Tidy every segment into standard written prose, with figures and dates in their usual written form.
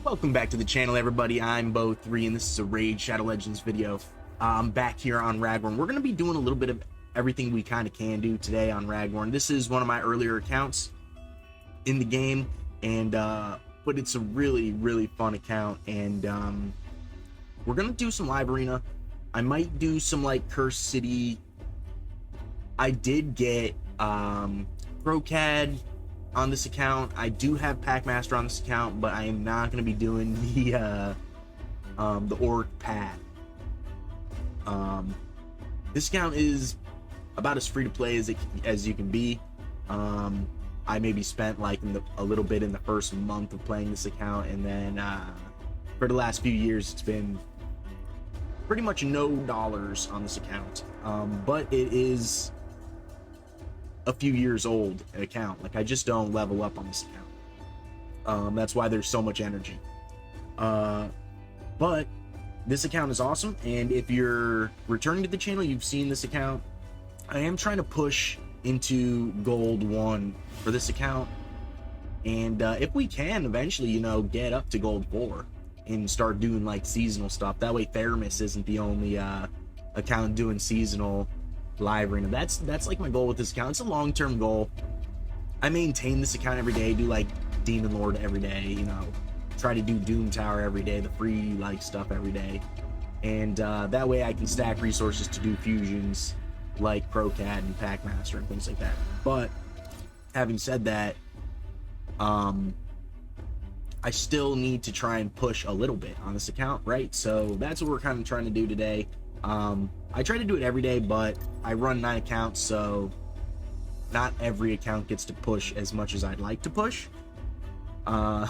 Welcome back to the channel, everybody. I'm Bo3, and this is a Raid Shadow Legends video. I'm back here on Ragworn. We're going to be doing a little bit of everything we kind of can do today on Ragworn. This is one of my earlier accounts in the game, and but it's a really fun account, and we're going to do some live arena. I might do some like Cursed City. I did get Procad on this account. I do have Packmaster on this account, but I am not going to be doing the Orc Path. This account is about as free to play as you can be. I maybe spent like a little bit in the first month of playing this account, and then for the last few years it's been pretty much no dollars on this account. But it is a few years old account. Like, I just don't level up on this account. That's why there's so much energy. But this account is awesome, and if you're returning to the channel, you've seen this account. I am trying to push into Gold 1 for this account, and if we can eventually, you know, get up to Gold 4 and start doing like seasonal stuff. That way Theramis isn't the only account doing seasonal live arena. That's like my goal with this account. It's a long-term goal. I maintain this account every day, do like Demon Lord every day, you know, try to do Doom Tower every day, the free like stuff every day, and that way I can stack resources to do fusions like Procad and Packmaster and things like that. But having said that, I still need to try and push a little bit on this account, right? So that's what we're kind of trying to do today. I try to do it every day, but I run 9 accounts, so not every account gets to push as much as I'd like to push. Oh,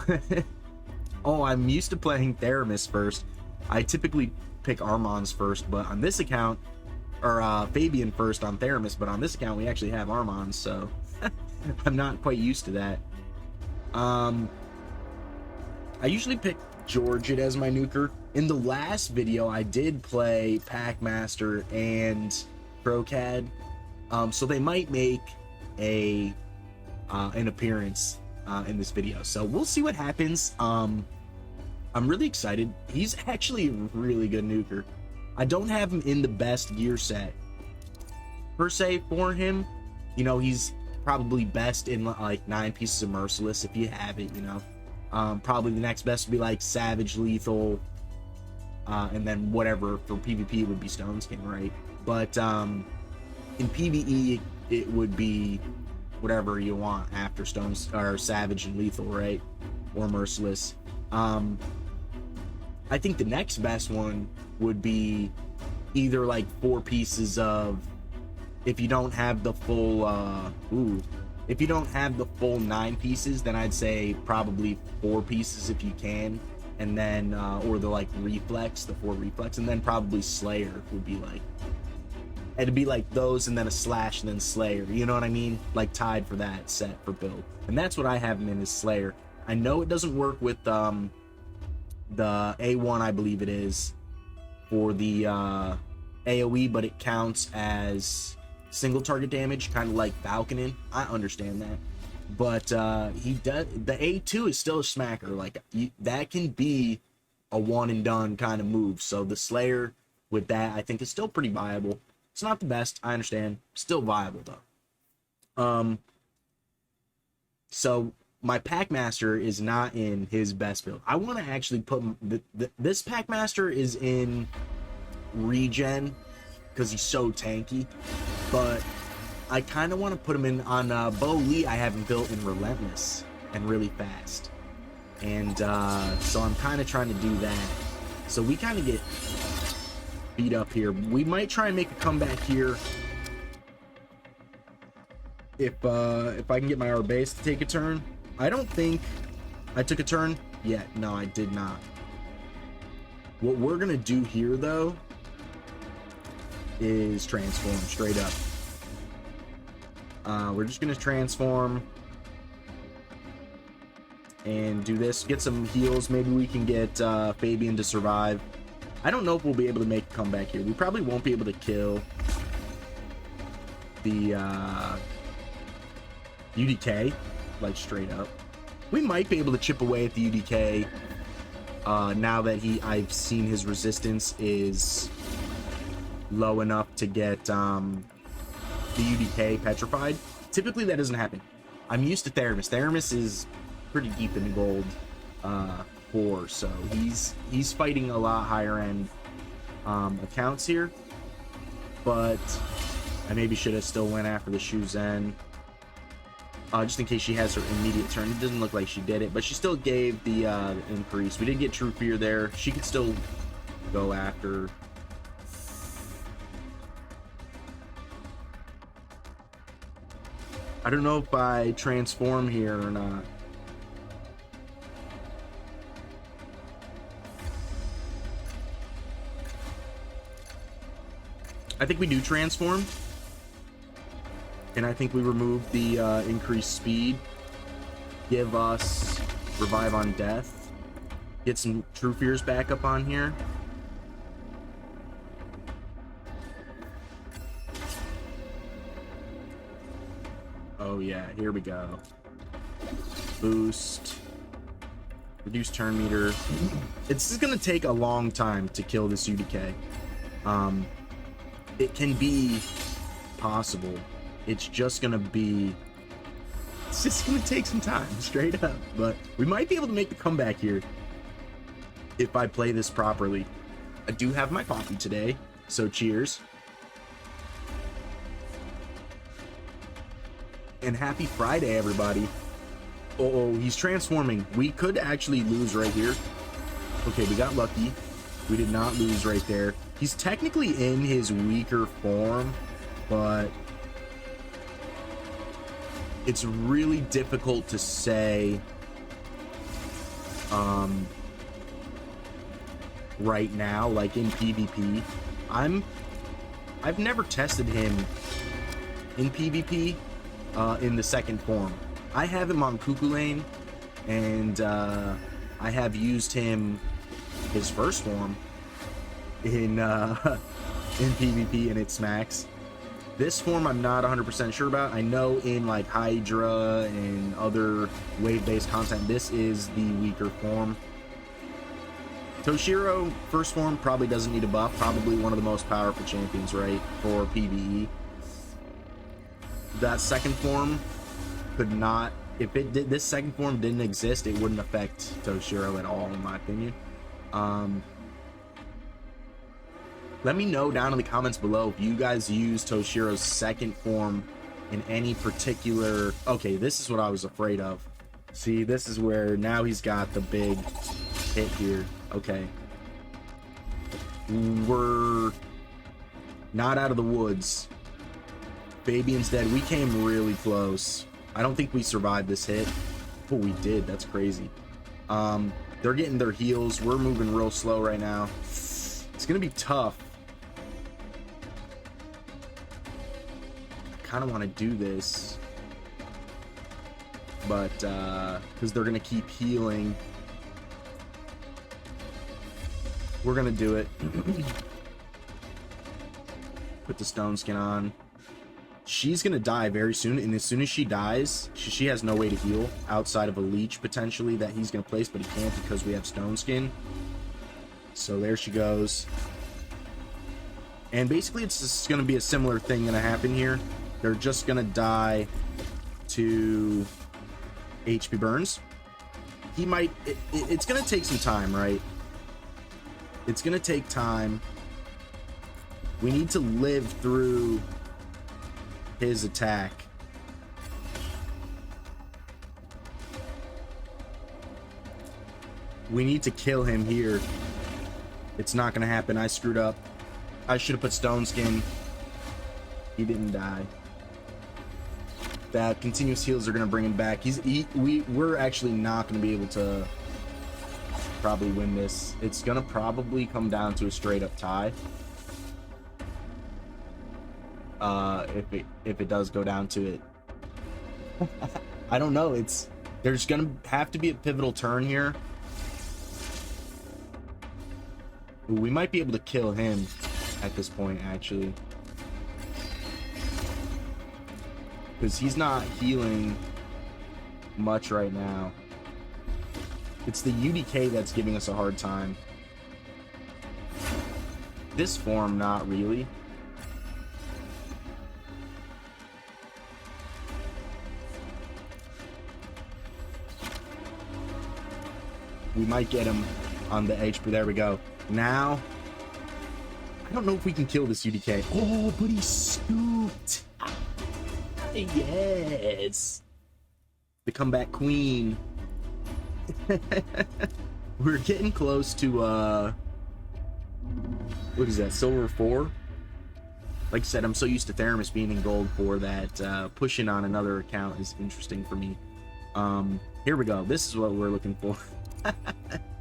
I'm used to playing Theramis first. I typically pick Armons first, but on this account, or Fabian first on Theramis, but on this account we actually have Armons, so I'm not quite used to that. I usually pick Georgid as my nuker. In the last video, I did play Packmaster and Procad, so they might make an appearance in this video. So we'll see what happens. I'm really excited. He's actually a really good nuker. I don't have him in the best gear set per se for him. You know, he's probably best in like 9 pieces of Merciless if you have it, you know. Probably the next best would be like Savage, Lethal, and then whatever for PvP would be Stone Skin, right? But in PvE it would be whatever you want after Stones or Savage and Lethal, right? Or Merciless. I think the next best one would be either like 4 pieces of, if you don't have the full if you don't have the full 9 pieces, then I'd say probably 4 pieces if you can, and then or the like reflex, the 4 reflex, and then probably Slayer would be like, it'd be like those and then a slash and then Slayer, you know what I mean? Like tied for that set for build. And that's what I have him in, is Slayer. I know it doesn't work with the A1, I believe it is, for the AoE, but it counts as single target damage, kind of like Falconin. I understand that, but he does, the A2 is still a smacker. Like, that can be a one and done kind of move. So the Slayer with that, I think, is still pretty viable. It's not the best, I understand, still viable though. So my Packmaster is not in his best build. I want to actually put this Packmaster is in regen because he's so tanky, but I kind of want to put him in on Bo Lee. I have him built in Relentless and really fast, and so I'm kind of trying to do that. So we kind of get beat up here. We might try and make a comeback here if I can get my base to take a turn. I don't think I took a turn yet. No, I did not. What we're gonna do here though is transform straight up. We're just gonna transform and do this, get some heals. Maybe we can get Fabian to survive. I don't know if we'll be able to make a comeback here. We probably won't be able to kill the UDK, like straight up. We might be able to chip away at the UDK Now that I've seen his resistance is low enough to get the UDK petrified. Typically that doesn't happen. I'm used to Theramis. Theramis is pretty deep in the gold 4, so he's fighting a lot higher end accounts here. But I maybe should have still went after the Shuzen. Just in case she has her immediate turn. It doesn't look like she did it, but she still gave the increase. We did get True Fear there. She could still go after. I don't know if I transform here or not. I think we do transform. And I think we remove the increased speed. Give us Revive on Death. Get some True Fears back up on here. Oh yeah, here we go. Boost. Reduce turn meter. It's gonna take a long time to kill this UDK. It can be possible. It's just gonna take some time, straight up. But we might be able to make the comeback here if I play this properly. I do have my coffee today, so cheers. And happy Friday, everybody. Oh, he's transforming. We could actually lose right here. Okay, we got lucky. We did not lose right there. He's technically in his weaker form, but it's really difficult to say right now, like in PvP. I've never tested him in PvP in the second form. I have him on Cuckoo Lane, and I have used him his first form in PvP, and it smacks. This form I'm not 100% sure about. I know in like Hydra and other wave-based content, this is the weaker form. Toshiro, first form, probably doesn't need a buff. Probably one of the most powerful champions, right, for PvE. That second form could not, if it did, this second form didn't exist, it wouldn't affect Toshiro at all, in my opinion. Let me know down in the comments below if you guys use Toshiro's second form in any particular... Okay, this is what I was afraid of. See, this is where now he's got the big hit here. Okay. We're not out of the woods. Fabian's dead. We came really close. I don't think we survived this hit. Oh, we did. That's crazy. They're getting their heals. We're moving real slow right now. It's going to be tough. Kind of want to do this, but because they're gonna keep healing, we're gonna do it. Put the stone skin on. She's gonna die very soon, and as soon as she dies, she has no way to heal outside of a leech potentially that he's gonna place, but he can't because we have stone skin. So there she goes. And basically it's just gonna be a similar thing gonna happen here. They're just gonna die to HP burns. He might... It's gonna take some time, right? It's gonna take time. We need to live through his attack. We need to kill him here. It's not gonna happen. I screwed up. I should have put stone skin. He didn't die. That continuous heals are gonna bring him back. We're actually not gonna be able to probably win this. It's gonna probably come down to a straight up tie. If it does go down to it. I don't know. There's gonna have to be a pivotal turn here. Ooh, we might be able to kill him at this point, actually. Because he's not healing much right now. It's the UDK that's giving us a hard time. This form, not really. We might get him on the edge, but there we go. Now, I don't know if we can kill this UDK. Oh, but he scooped. Yes. The comeback queen. We're getting close to, what is that, silver 4? Like I said, I'm so used to Theramis being in gold 4 that pushing on another account is interesting for me. Here we go. This is what we're looking for.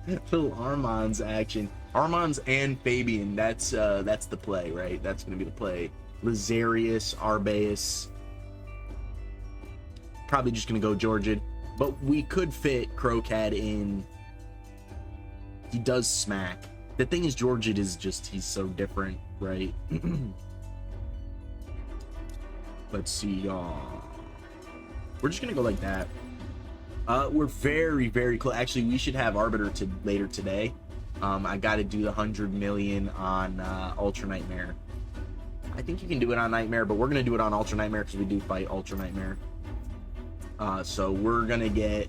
Little Armand's action. Armand's and Fabian. That's the play, right? That's gonna be the play. Lazarius, Arbaeus. Probably just gonna go Georgid, but we could fit Crocat in. He does smack. The thing is, Georgid is just, he's so different, right? Let's see. We're just gonna go like that. We're very, very close. Actually, we should have Arbiter later today. I got to do the 100 million on Ultra Nightmare. I think you can do it on Nightmare, but we're gonna do it on Ultra Nightmare because we do fight Ultra Nightmare. So we're gonna get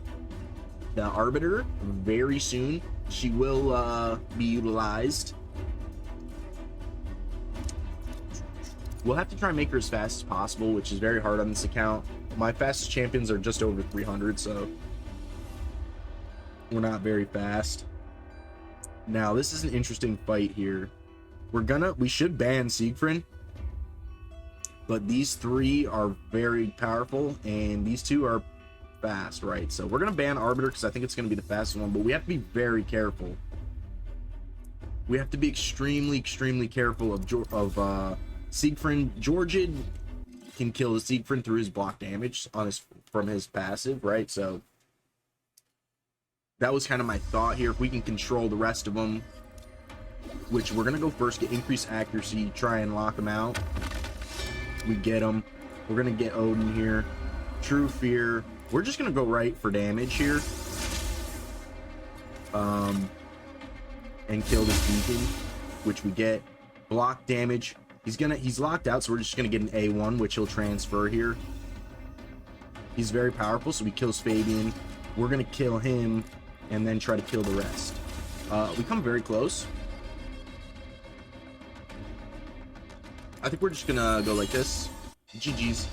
the Arbiter very soon. She will be utilized. We'll have to try and make her as fast as possible, which is very hard on this account. My fastest champions are just over 300, so we're not very fast. Now, this is an interesting fight here. We should ban Siegfried, but these 3 are very powerful, and these 2 are fast, right? So we're gonna ban Arbiter because I think it's gonna be the fastest one, but we have to be very careful. We have to be extremely, extremely careful of Siegfried. Georgid can kill the Siegfried through his block damage from his passive, right? So that was kind of my thought here. If we can control the rest of them, which we're gonna go first, get increased accuracy, try and lock them out. We get them. We're gonna get Odin here. True Fear. We're just gonna go right for damage here. And kill this beacon, which we get. Block damage. He's locked out, so we're just gonna get an A1, which he'll transfer here. He's very powerful, so we kill Fabian. We're gonna kill him and then try to kill the rest. We come very close. I think we're just gonna go like this. GG's.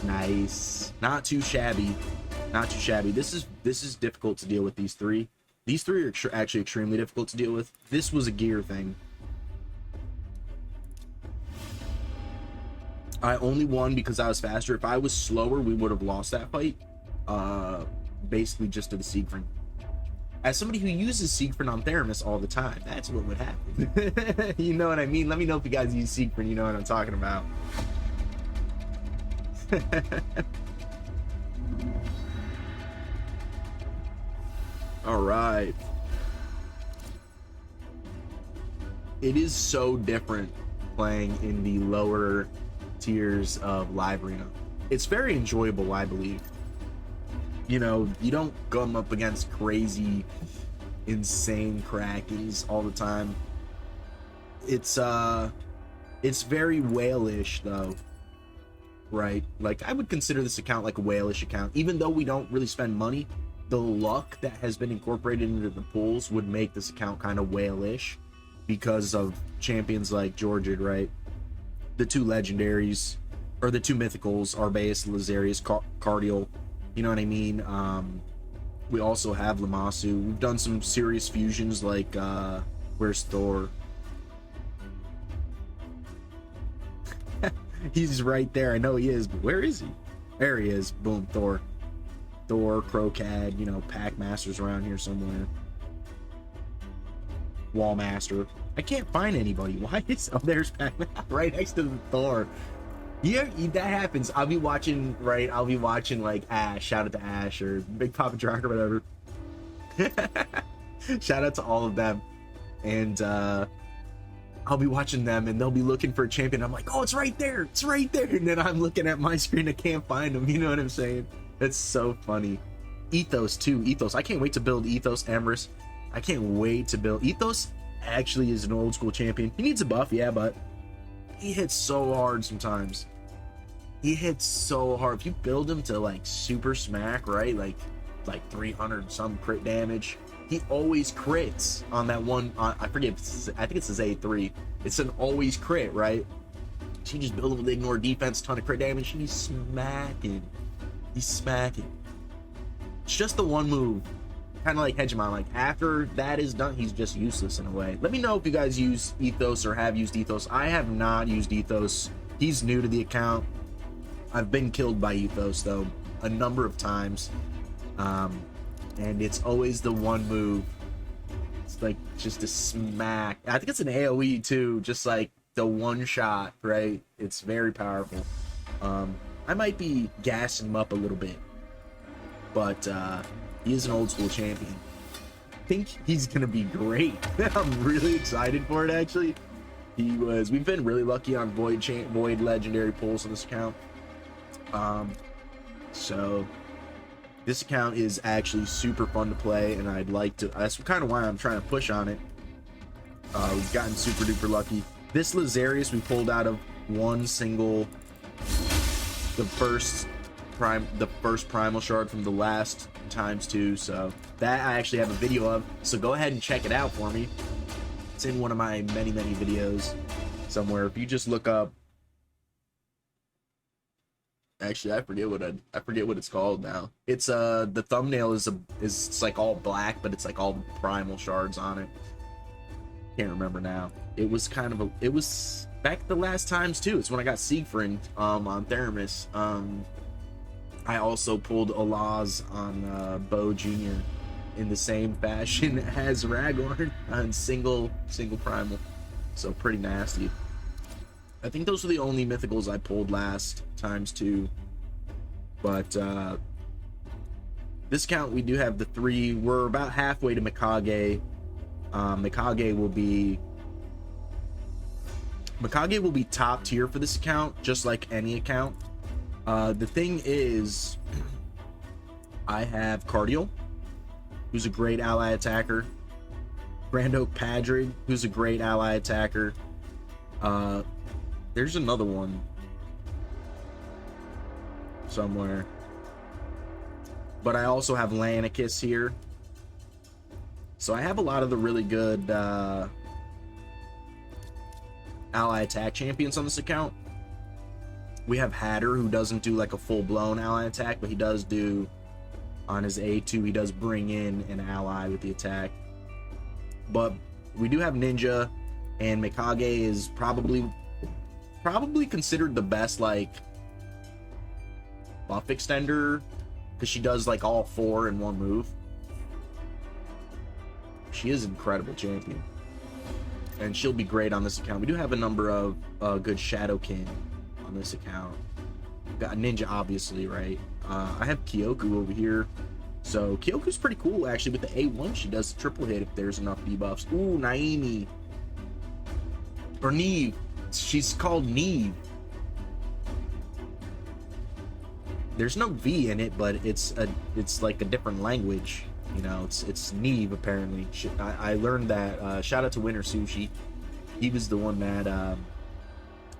Nice. Not too shabby. Not too shabby. This is difficult to deal with, these 3. These 3 are actually extremely difficult to deal with. This was a gear thing. I only won because I was faster. If I was slower, we would have lost that fight. Basically just to the Siegfried. As somebody who uses Siegfried on Theramis all the time, that's what would happen. You know what I mean? Let me know if you guys use Siegfried. You know what I'm talking about. All right. It is so different playing in the lower tiers of Live Arena. It's very enjoyable, I believe. You know, you don't come up against crazy, insane Krakens all the time. It's very whale-ish though, right? Like, I would consider this account like a whale-ish account, even though we don't really spend money. The luck that has been incorporated into the pools would make this account kind of whale-ish because of champions like Georgid, right? The 2 legendaries, or the 2 mythicals, Arbaeus, Lazarius, Cardial. You know what I mean? We also have Lammasu. We've done some serious fusions like, where's Thor? He's right there. I know he is, but where is he? There he is. Boom, Thor. Thor, Crocad, you know, Pack Masters around here somewhere. Wallmaster. I can't find anybody. Why is... Oh, there's Pac right next to the Thor. Yeah, that happens. I'll be watching, right? I'll be watching, like, Ash. Shout out to Ash or Big Papa Drock or whatever. Shout out to all of them. And I'll be watching them, and they'll be looking for a champion. I'm like, oh, it's right there. It's right there. And then I'm looking at my screen. I can't find them. You know what I'm saying? It's so funny. Ethos too. Ethos. I can't wait to build Ethos Emrys. I can't wait to build Ethos. Actually, is an old school champion. He needs a buff, yeah, but he hits so hard sometimes. He hits so hard. If you build him to like super smack, right? Like 300 some crit damage. He always crits on that one. I forget. I think it's his A3. It's an always crit, right? So you just build him with ignore defense, ton of crit damage, and he's smacking. He's smacking. It's just the one move, kind of like Hegemon. Like after that is done, he's just useless in a way. Let me know if you guys use Ethos or have used Ethos. I have not used Ethos. He's new to the account. I've been killed by Ethos though a number of times. And it's always the one move. It's like just a smack. I think it's an AoE too, just like the one shot, right? It's very powerful. I might be gassing him up a little bit, but he is an old school champion. I think he's gonna be great. I'm really excited for it actually. We've been really lucky on Void legendary pulls on this account. So this account is actually super fun to play, and I'd like to. That's kind of why I'm trying to push on it. We've gotten super duper lucky. This Lazarius we pulled out of one single, the first primal shard from the last ×2. So that I actually have a video of. So go ahead and check it out for me. It's in one of my many videos somewhere. If you just look up. Actually, I forget what it's called now. It's the thumbnail is it's like all black, but it's like all primal shards on it. Can't remember now. It was it was back the last times too. It's when I got Siegfried on Theramis. I also pulled Alaz on Bo Jr. in the same fashion as Ragorn on single primal. So pretty nasty. I think those were the only mythicals I pulled last times too. But this count we do have the 3. We're about halfway to Mikage. Mikage will be top tier for this account, just like any account. The thing is, I have Cardial, who's a great ally attacker. Grand Oak Padrig, who's a great ally attacker. There's another one somewhere, but I also have Lanicus here, so I have a lot of the really good ally attack champions on this account. We have Hatter, who doesn't do like a full-blown ally attack, but he does do on his A2, he does bring in an ally with the attack. But we do have Ninja, and Mikage is probably considered the best like buff extender, because she does like all 4 in one move. She is an incredible champion, and she'll be great on this account. We do have a number of good Shadowkin on this account. We've got Ninja, obviously, right? I have Kyoku over here. So Kyoku's pretty cool actually. With the A1 she does the triple hit if there's enough debuffs. Ooh, Naimi or Neve. She's called Neve. There's no V in it, but it's like a different language. You know, it's Neve apparently. I learned that. Shout out to Winter Sushi. He was the one that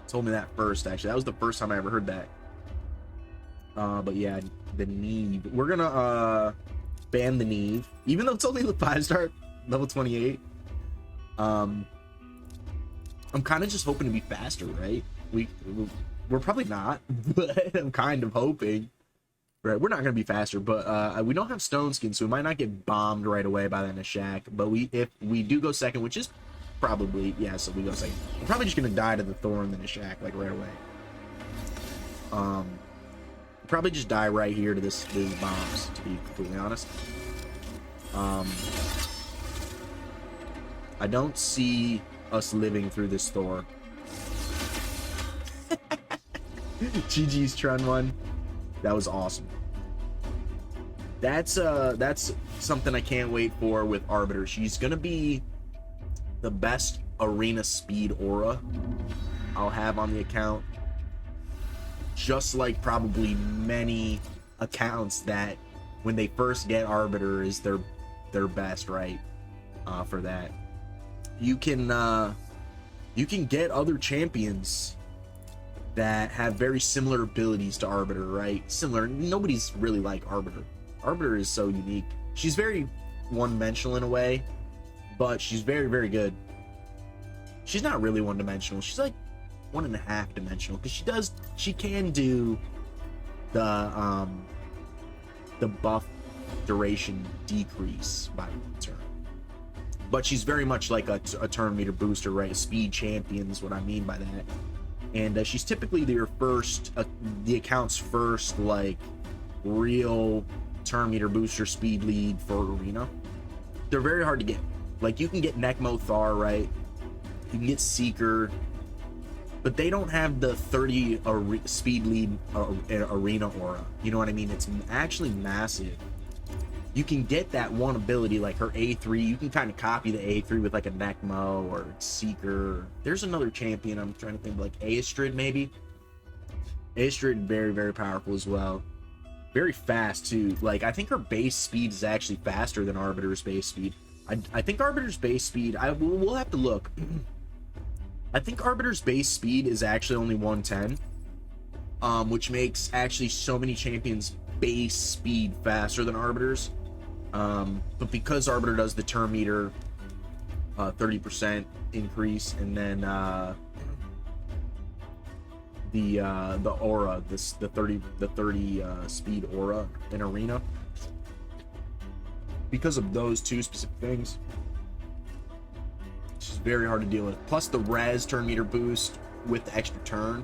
told me that first. Actually, that was the first time I ever heard that. But yeah, the Neve. We're gonna ban the Neve, even though it's only the 5-star, level 28. I'm kind of just hoping to be faster, right? We're probably not, but I'm kind of hoping. Right, we're not gonna be faster, but we don't have Stone Skin, so we might not get bombed right away by that Nashak. But if we do go second, which is probably, yeah, so we go second. We're probably just gonna die to the Thorn and the Nashak like right away. Probably just die right here to these bombs, to be completely honest. I don't see us living through this Thor. GG's Trun one. That was awesome. That's something I can't wait for with Arbiter. She's gonna be the best arena speed aura I'll have on the account. Just like probably many accounts that when they first get Arbiter is their best, right? For that, you can get other champions that have very similar abilities to Arbiter, right? Similar. Nobody's really like Arbiter. Arbiter is so unique. She's very one-dimensional in a way, but she's very, very good. She's not really one-dimensional. She's like 1.5 dimensional because she can do the buff duration decrease by 1 turn. But she's very much like a turn meter booster, right? A speed champion is what I mean by that. And she's typically your first, the account's first, like, real turn meter booster speed lead for Arena. They're very hard to get. Like, you can get Necmo Thar, right? You can get Seeker, but they don't have the 30 speed lead Arena aura. You know what I mean? It's actually massive. You can get that one ability, like her A3. You can kind of copy the A3 with like a Necmo or Seeker. There's another champion I'm trying to think of, like Astrid maybe. Astrid, very, very powerful as well. Very fast too. Like, I think her base speed is actually faster than Arbiter's base speed. I think Arbiter's base speed, we'll have to look. I think Arbiter's base speed is actually only 110, which makes actually so many champions base speed faster than Arbiter's. But because Arbiter does the turn meter 30% increase, and then the aura, the 30 speed aura in Arena, because of those two specific things, it's just very hard to deal with. Plus the res turn meter boost with the extra turn.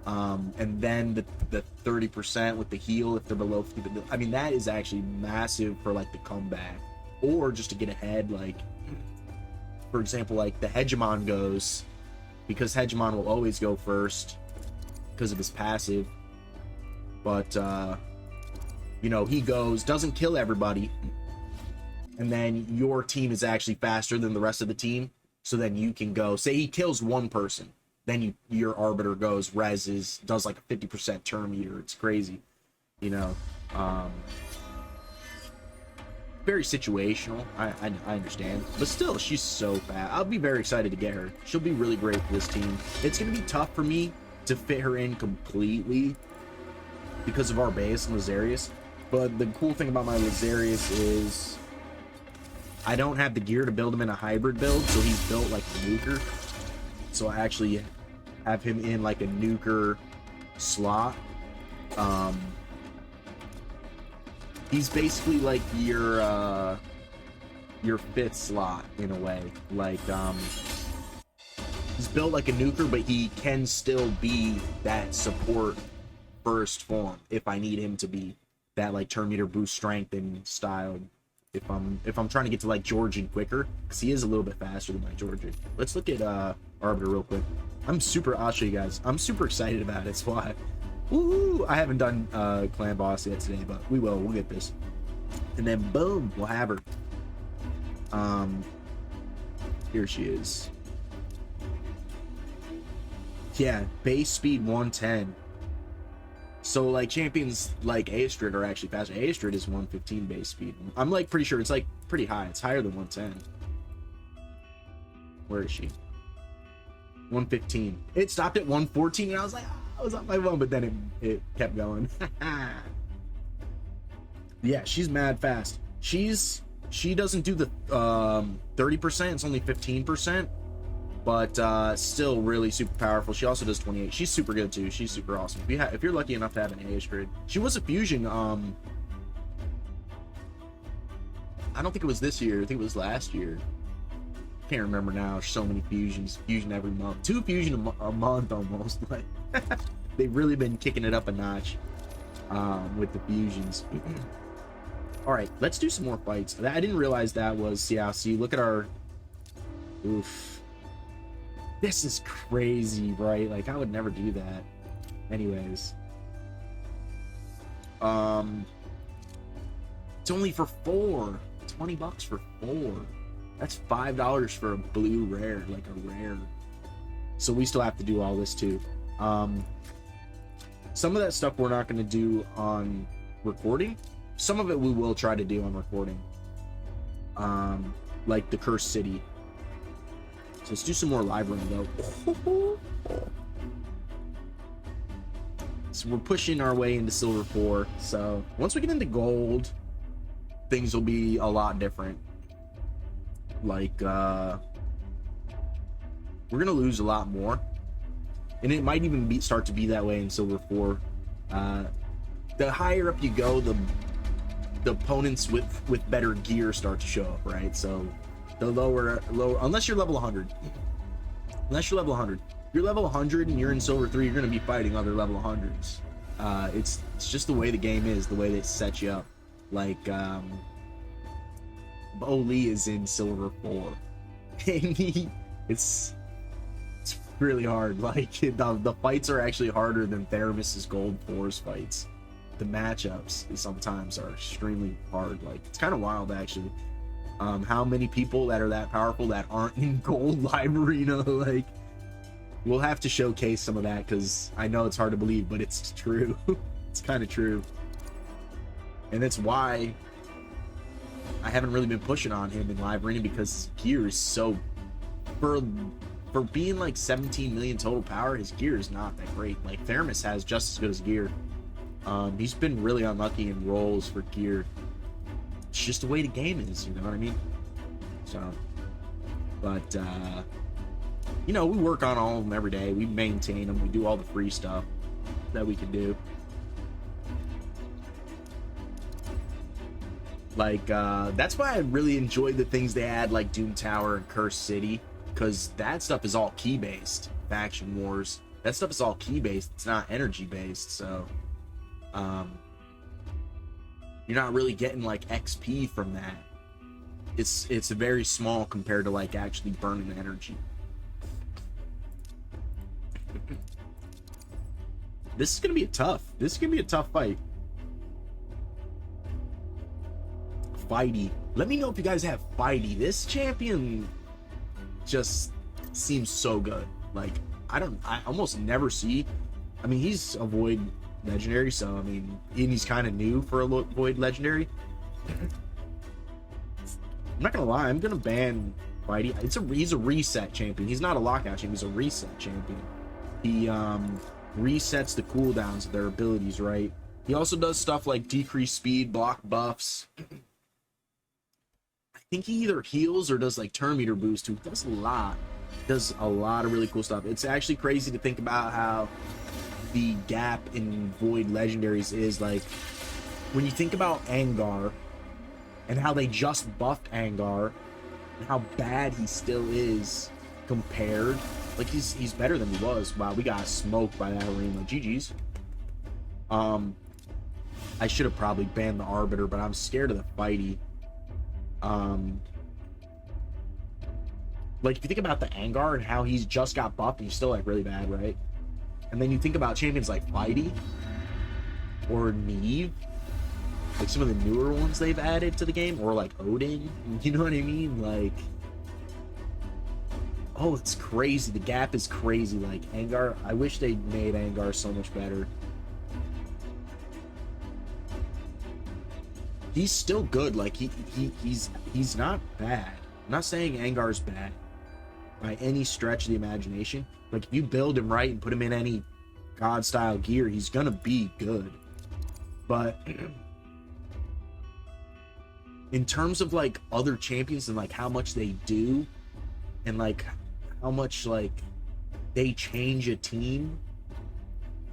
And then the 30% with the heal if they're below 50. I mean, that is actually massive for like the comeback, or just to get ahead. Like, for example, like the Hegemon goes, because Hegemon will always go first because of his passive. But you know, he goes, doesn't kill everybody, and then your team is actually faster than the rest of the team. So then you can go, say he kills one person, then your Arbiter goes, reses, does like a 50% turn meter. It's crazy, you know. Very situational. I understand, but still, she's so fast. I'll be very excited to get her. She'll be really great for this team. It's gonna be tough for me to fit her in completely because of our base and Lazarius. But the cool thing about my Lazarius is I don't have the gear to build him in a hybrid build, so he's built like a nuker. So I actually have him in like a nuker slot. He's basically like your fifth slot in a way. Like he's built like a nuker, but he can still be that support first form if I need him to be that, like turn meter boost strength and style. If I'm trying to get to like Georgian quicker, because he is a little bit faster than my Georgian. Let's look at Arbiter real quick. I'll show you guys. I'm super excited about it. That's why. Woo! I haven't done clan boss yet today, but we will. We'll get this. And then boom, we'll have her. Here she is. Yeah, base speed 110. So like champions like Astrid are actually faster. Astrid is 115 base speed. I'm like pretty sure it's like pretty high. It's higher than 110. Where is she? 115. It stopped at 114 and I was like, I was on my phone, but then it kept going. Yeah, she's mad fast. She doesn't do the 30%, it's only 15. But still really super powerful. She also does 28. She's super good too. She's super awesome. If you're lucky enough to have an Astrid, she was a fusion. I don't think it was this year. I think it was last year. Can't remember now. So many fusions. Fusion every month. 2 fusion a month almost. Like they've really been kicking it up a notch with the fusions. All right, let's do some more fights. I didn't realize that was, yeah. See, look at our. Oof. This is crazy, right? Like, I would never do that. Anyways. It's only for 4. $20 for 4. That's $5 for a blue rare, like a rare. So we still have to do all this too. Some of that stuff we're not going to do on recording, some of it we will try to do on recording. Like the Cursed City. So let's do some more live room though. So we're pushing our way into silver 4. So once we get into gold, things will be a lot different. Like we're gonna lose a lot more, and it might even start to be that way in silver 4. The higher up you go, the opponents with better gear start to show up, right? So the lower unless you're level 100, you're level 100 and you're in silver 3, you're going to be fighting other level 100s. It's just the way the game is, the way they set you up. Like Bo Lee is in silver 4 and it's really hard. Like the fights are actually harder than Theramis's gold 4's fights. The matchups sometimes are extremely hard. Like it's kind of wild actually. How many people that are that powerful that aren't in gold live arena? Like we'll have to showcase some of that because I know it's hard to believe, but it's true. It's kind of true, and that's why I haven't really been pushing on him in live arena, because his gear is so, for being like 17 million total power, his gear is not that great. Like Theramis has just as good as gear. He's been really unlucky in rolls for gear. It's just the way the game is, you know what I mean? So, but you know, we work on all of them every day. We maintain them. We do all the free stuff that we can do. Like that's why I really enjoy the things they add, like Doom Tower and Cursed City, because that stuff is all key based. Faction Wars, that stuff is all key based. It's not energy based, so you're not really getting like XP from that. It's very small compared to like actually burning energy. This is gonna be a tough fight. Fighty. Let me know if you guys have Fighty. This champion just seems so good. Like I almost never see. I mean, he's a Void legendary, so I mean, and he's kind of new for a Void legendary. I'm not gonna lie, I'm gonna ban Fighty. He's a reset champion. He's not a lockout champion. He's a reset champion. He resets the cooldowns of their abilities, right? He also does stuff like decrease speed, block buffs. I think he either heals or does like turn meter boost too. He does a lot of really cool stuff. It's actually crazy to think about how the gap in Void legendaries is. Like when you think about Angar and how they just buffed Angar and how bad he still is compared, like he's better than he was. Wow, we got smoked by that arena. GG's. I should have probably banned the Arbiter, but I'm scared of the Fighty. Like if you think about the Angar and how he's just got buffed and he's still like really bad, right? And then you think about champions like Fighty or Neve, like some of the newer ones they've added to the game, or like Odin, you know what I mean? Like, oh, it's crazy. The gap is crazy. Like Angar, I wish they made Angar so much better. He's still good. Like he's not bad. I'm not saying Angar's bad by any stretch of the imagination. Like if you build him right and put him in any god style gear, he's gonna be good. But in terms of like other champions and like how much they do and like how much like they change a team,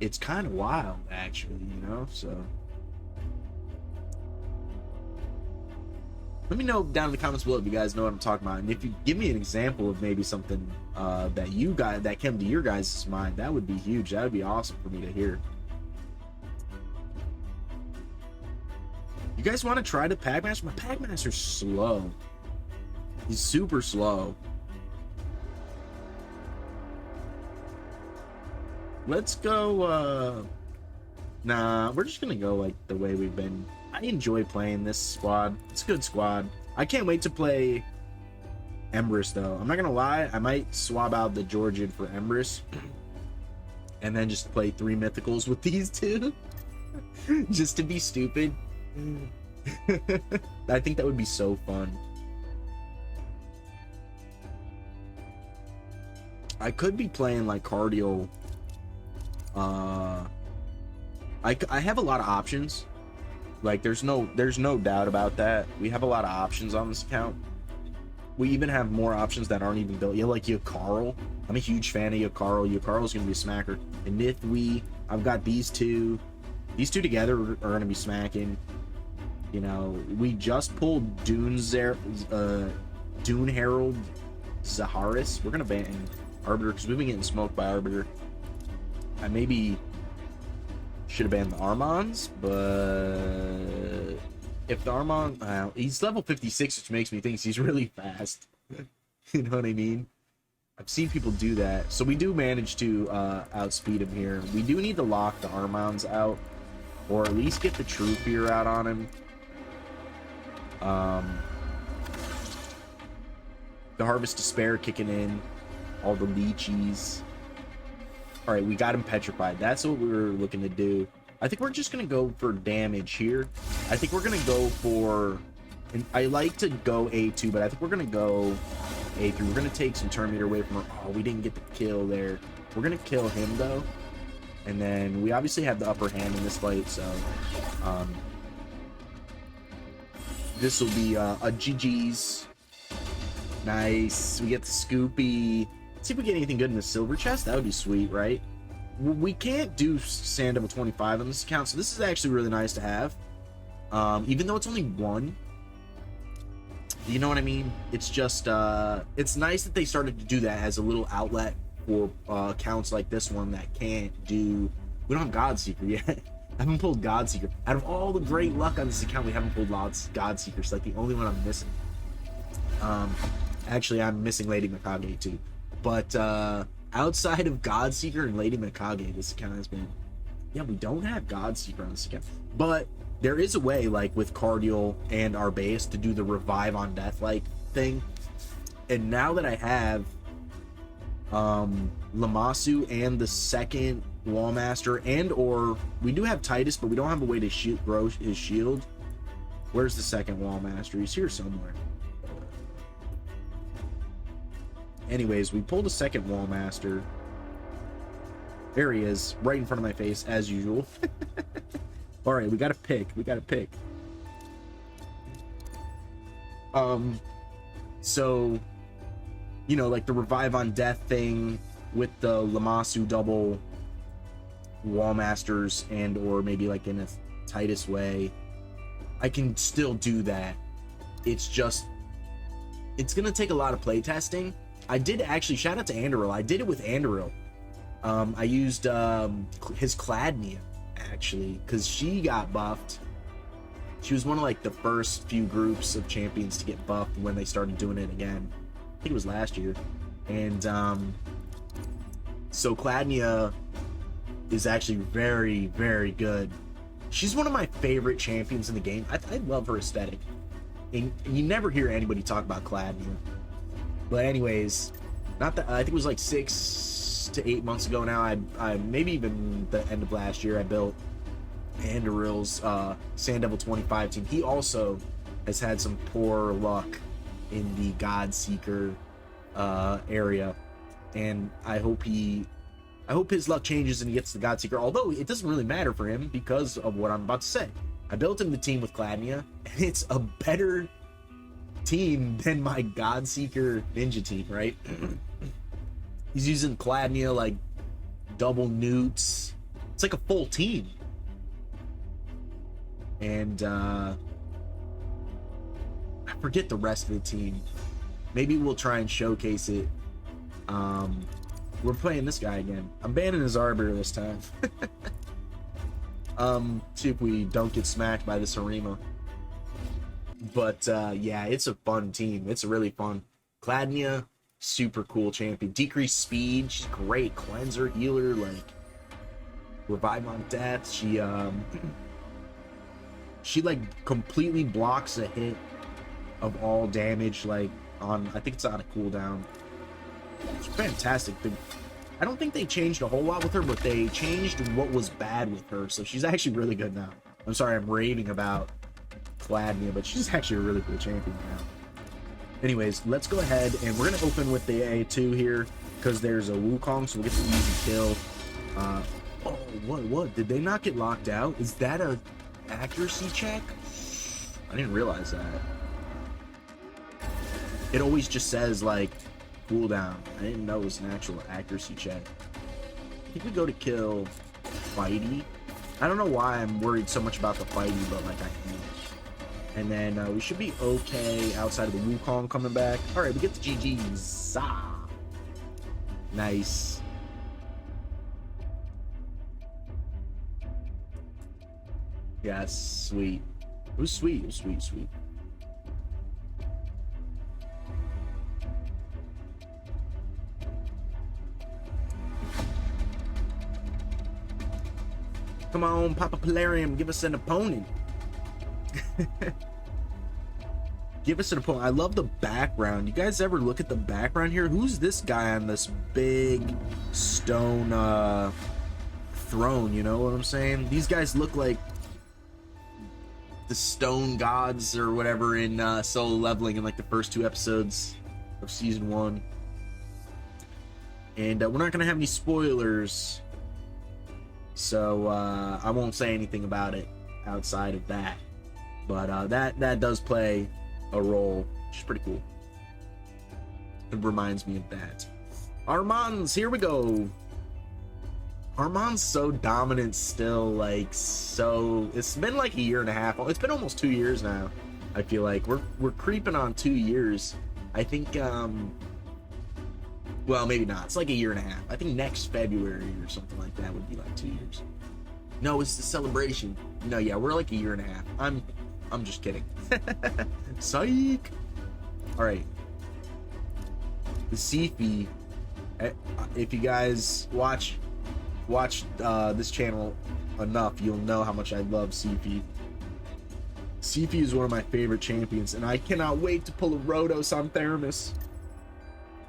it's kind of wild actually, you know? So let me know down in the comments below if you guys know what I'm talking about, and if you give me an example of maybe something that came to your guys' mind, that would be huge. That would be awesome for me to hear. You guys want to try the Packmaster? My Packmaster's slow. He's super slow. Let's go. Nah, we're just gonna go like the way we've been. I enjoy playing this squad. It's a good squad. I can't wait to play Empress though. I'm not gonna lie, I might swap out the Georgian for Empress and then just play 3 mythicals with these two. Just to be stupid. I think that would be so fun. I could be playing like cardio. I have a lot of options. Like there's no doubt about that. We have a lot of options on this account. We even have more options that aren't even built. You like Yakarl. I'm a huge fan of Yakarl. Yakarl's gonna be a smacker. And Nithwi, I've got these two. These two together are gonna be smacking. You know, we just pulled Dune Herald Zaharis. We're gonna ban Arbiter because we've been getting smoked by Arbiter. I maybe should have banned the Armons, but if the Armon, he's level 56, which makes me think he's really fast. You know what I mean? I've seen people do that. So we do manage to outspeed him here. We do need to lock the Armons out, or at least get the True Fear out on him. The Harvest Despair kicking in. All the leechies. Alright, we got him petrified. That's what we were looking to do. I think we're just going to go for damage here. I think we're going to go for... And I like to go A2, but I think we're going to go A3. We're going to take some turn meter away from her. Oh, we didn't get the kill there. We're going to kill him, though. And then we obviously have the upper hand in this fight, so... this will be a GG's. Nice. We get the Scoopy. See if we get anything good in the silver chest. That would be sweet, right? We can't do Sand Devil 25 on this account, so this is actually really nice to have. Even though it's only one. You know what I mean? It's just, it's nice that they started to do that as a little outlet for accounts like this one that can't do... We don't have Godseeker yet. I haven't pulled Godseeker. Out of all the great luck on this account, we haven't pulled Godseeker. It's like the only one I'm missing. Actually, I'm missing Lady Mikage too. But outside of Godseeker and Lady Mikage, this account has been... Yeah, we don't have Godseeker on this account. But there is a way, like with Cardial and our base, to do the revive on death like thing. And now that I have Lamasu and the second Wallmaster, and or we do have Titus, but we don't have a way to grow his shield. Where's the second Wallmaster? He's here somewhere. Anyways, we pulled a second Wallmaster. There he is, right in front of my face, as usual. Alright, we gotta pick. We gotta pick. So, you know, like the revive on death thing with the Lamasu double Wallmasters, and or maybe like in a Titus way, I can still do that. It's just, it's gonna take a lot of playtesting. I did actually, shout out to Andoril. I did it with Andoril. I used his Cladnia, actually, because she got buffed. She was one of like the first few groups of champions to get buffed when they started doing it again. I think it was last year. And so Cladnia is actually very, very good. She's one of my favorite champions in the game. I love her aesthetic. And you never hear anybody talk about Cladnia. But anyways, not that, I think it was like 6 to 8 months ago now. I maybe even the end of last year, I built Andoril's Sand Devil 25 team. He also has had some poor luck in the Godseeker area, and I hope his luck changes and he gets the Godseeker. Although it doesn't really matter for him because of what I'm about to say. I built him the team with Cladnia, and it's a better team than my Godseeker ninja team, right? He's using Cladnia like double newts. It's like a full team. And I forget the rest of the team. Maybe we'll try and showcase it. We're playing this guy again. I'm banning his Arbiter this time. See if we don't get smacked by this Harima. But yeah, it's a fun team. It's really fun. Cladnia, super cool champion. Decreased speed, she's great. Cleanser, healer, like revive on death. She like completely blocks a hit of all damage, like on, I think it's on a cooldown. It's fantastic. I don't think they changed a whole lot with her, but they changed what was bad with her, so she's actually really good now. I'm sorry, I'm raving about Vladimir, but she's actually a really cool champion now. Anyways, let's go ahead and we're gonna open with the A2 here because there's a Wukong, so we'll get the easy kill. Oh, what? Did they not get locked out? Is that a accuracy check? I didn't realize that. It always just says like cooldown. I didn't know it was an actual accuracy check. I think we go to kill Fighty. I don't know why I'm worried so much about the Fighty, but like I can. And then we should be okay outside of the Wukong coming back. All right, we get the GG's. Ah. Nice. Yeah, sweet. It was sweet. It was sweet, sweet. Come on, Papa Plarium, give us an opponent. Give us an opponent. I love the background. You guys ever look at the background here? Who's this guy on this big stone throne? You know what I'm saying? These guys look like the stone gods or whatever in Solo Leveling in like the first 2 episodes of season 1. And we're not gonna have any spoilers, so I won't say anything about it outside of that. But that does play a role, which is pretty cool. It reminds me of that. Armand's, here we go. Armand's so dominant still, like, so it's been like a year and a half. It's been almost 2 years now. I feel like we're creeping on 2 years. I think well, maybe not. It's like a year and a half. I think next February or something like that would be like 2 years. No, it's the celebration. No, yeah, we're like a year and a half. I'm just kidding. Psych. All right. The Sifi. If you guys watch this channel enough, you'll know how much I love Sifi. Sifi is one of my favorite champions, and I cannot wait to pull a Rhodos on Theramis.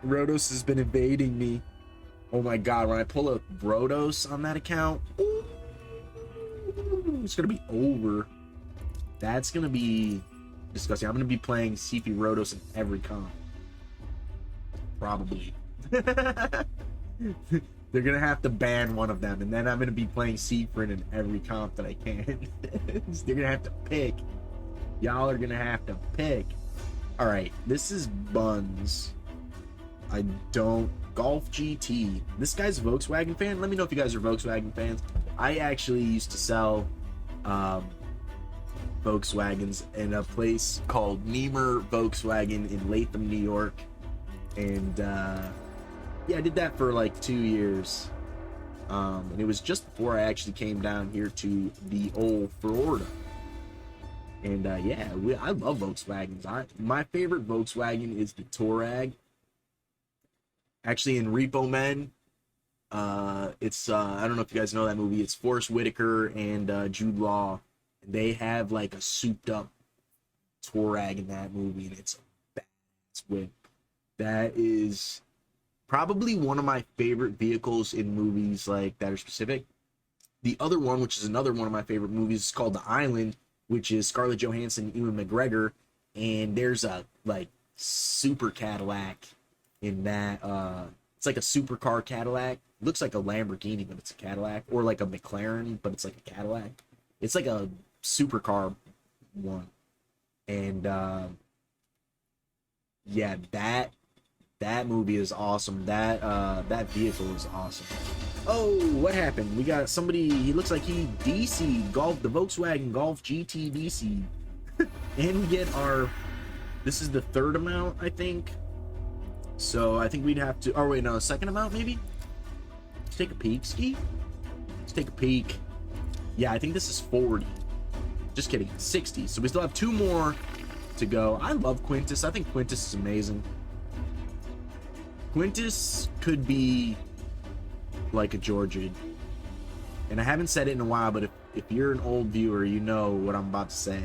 Rhodos has been evading me. Oh my god, when I pull a Rhodos on that account, ooh, it's gonna be over. That's gonna be disgusting. I'm gonna be playing Sifi Rhodos in every comp. Probably. They're gonna have to ban one of them, and then I'm gonna be playing Siegfried in every comp that I can. They're gonna have to pick. Y'all are gonna have to pick. All right, this is Buns. I don't Golf GT. This guy's a Volkswagen fan. Let me know if you guys are Volkswagen fans. I actually used to sell Volkswagens in a place called Niemer Volkswagen in Latham, New York, and yeah, I did that for like 2 years, and it was just before I actually came down here to the old Florida. And yeah, I love Volkswagens. My favorite Volkswagen is the Touareg. Actually, in Repo Men, it's I don't know if you guys know that movie. It's Forrest Whitaker and Jude Law. They have like a souped up Touareg in that movie, and it's a badass whip. That is probably one of my favorite vehicles in movies like that are specific. The other one, which is another one of my favorite movies, is called The Island, which is Scarlett Johansson and Ewan McGregor, and there's a like super Cadillac in that. It's like a supercar Cadillac. It looks like a Lamborghini, but it's a Cadillac, or like a McLaren, but it's like a Cadillac. It's like a supercar one, and yeah, that movie is awesome. That vehicle is awesome. Oh, what happened? We got somebody. He looks like he DC Golf, the Volkswagen Golf GT DC, and we get our. This is the third amount, I think. So I think we'd have to. Oh wait, no, second amount maybe. Let's take a peek, Ski. Let's take a peek. Yeah, I think this is 40. Just kidding, 60. So we still have 2 more to go. I love Quintus. I think Quintus is amazing. Quintus could be like a Georgian. And I haven't said it in a while, but if you're an old viewer, you know what I'm about to say.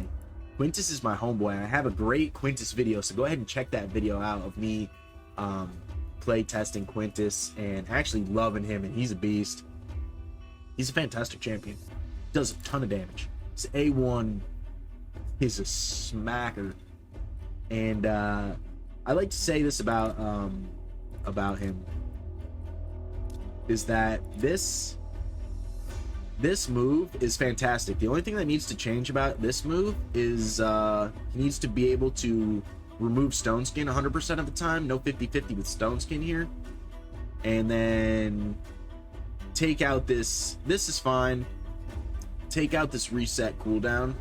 Quintus is my homeboy, and I have a great Quintus video, so go ahead and check that video out of me play testing Quintus and actually loving him, and he's a beast. He's a fantastic champion. Does a ton of damage. It's A1 is a smacker. And I like to say this about him, is that this move is fantastic. The only thing that needs to change about this move is he needs to be able to remove stone skin 100% of the time. No 50-50 with stone skin here. And then take out this is fine. Take out this reset cooldown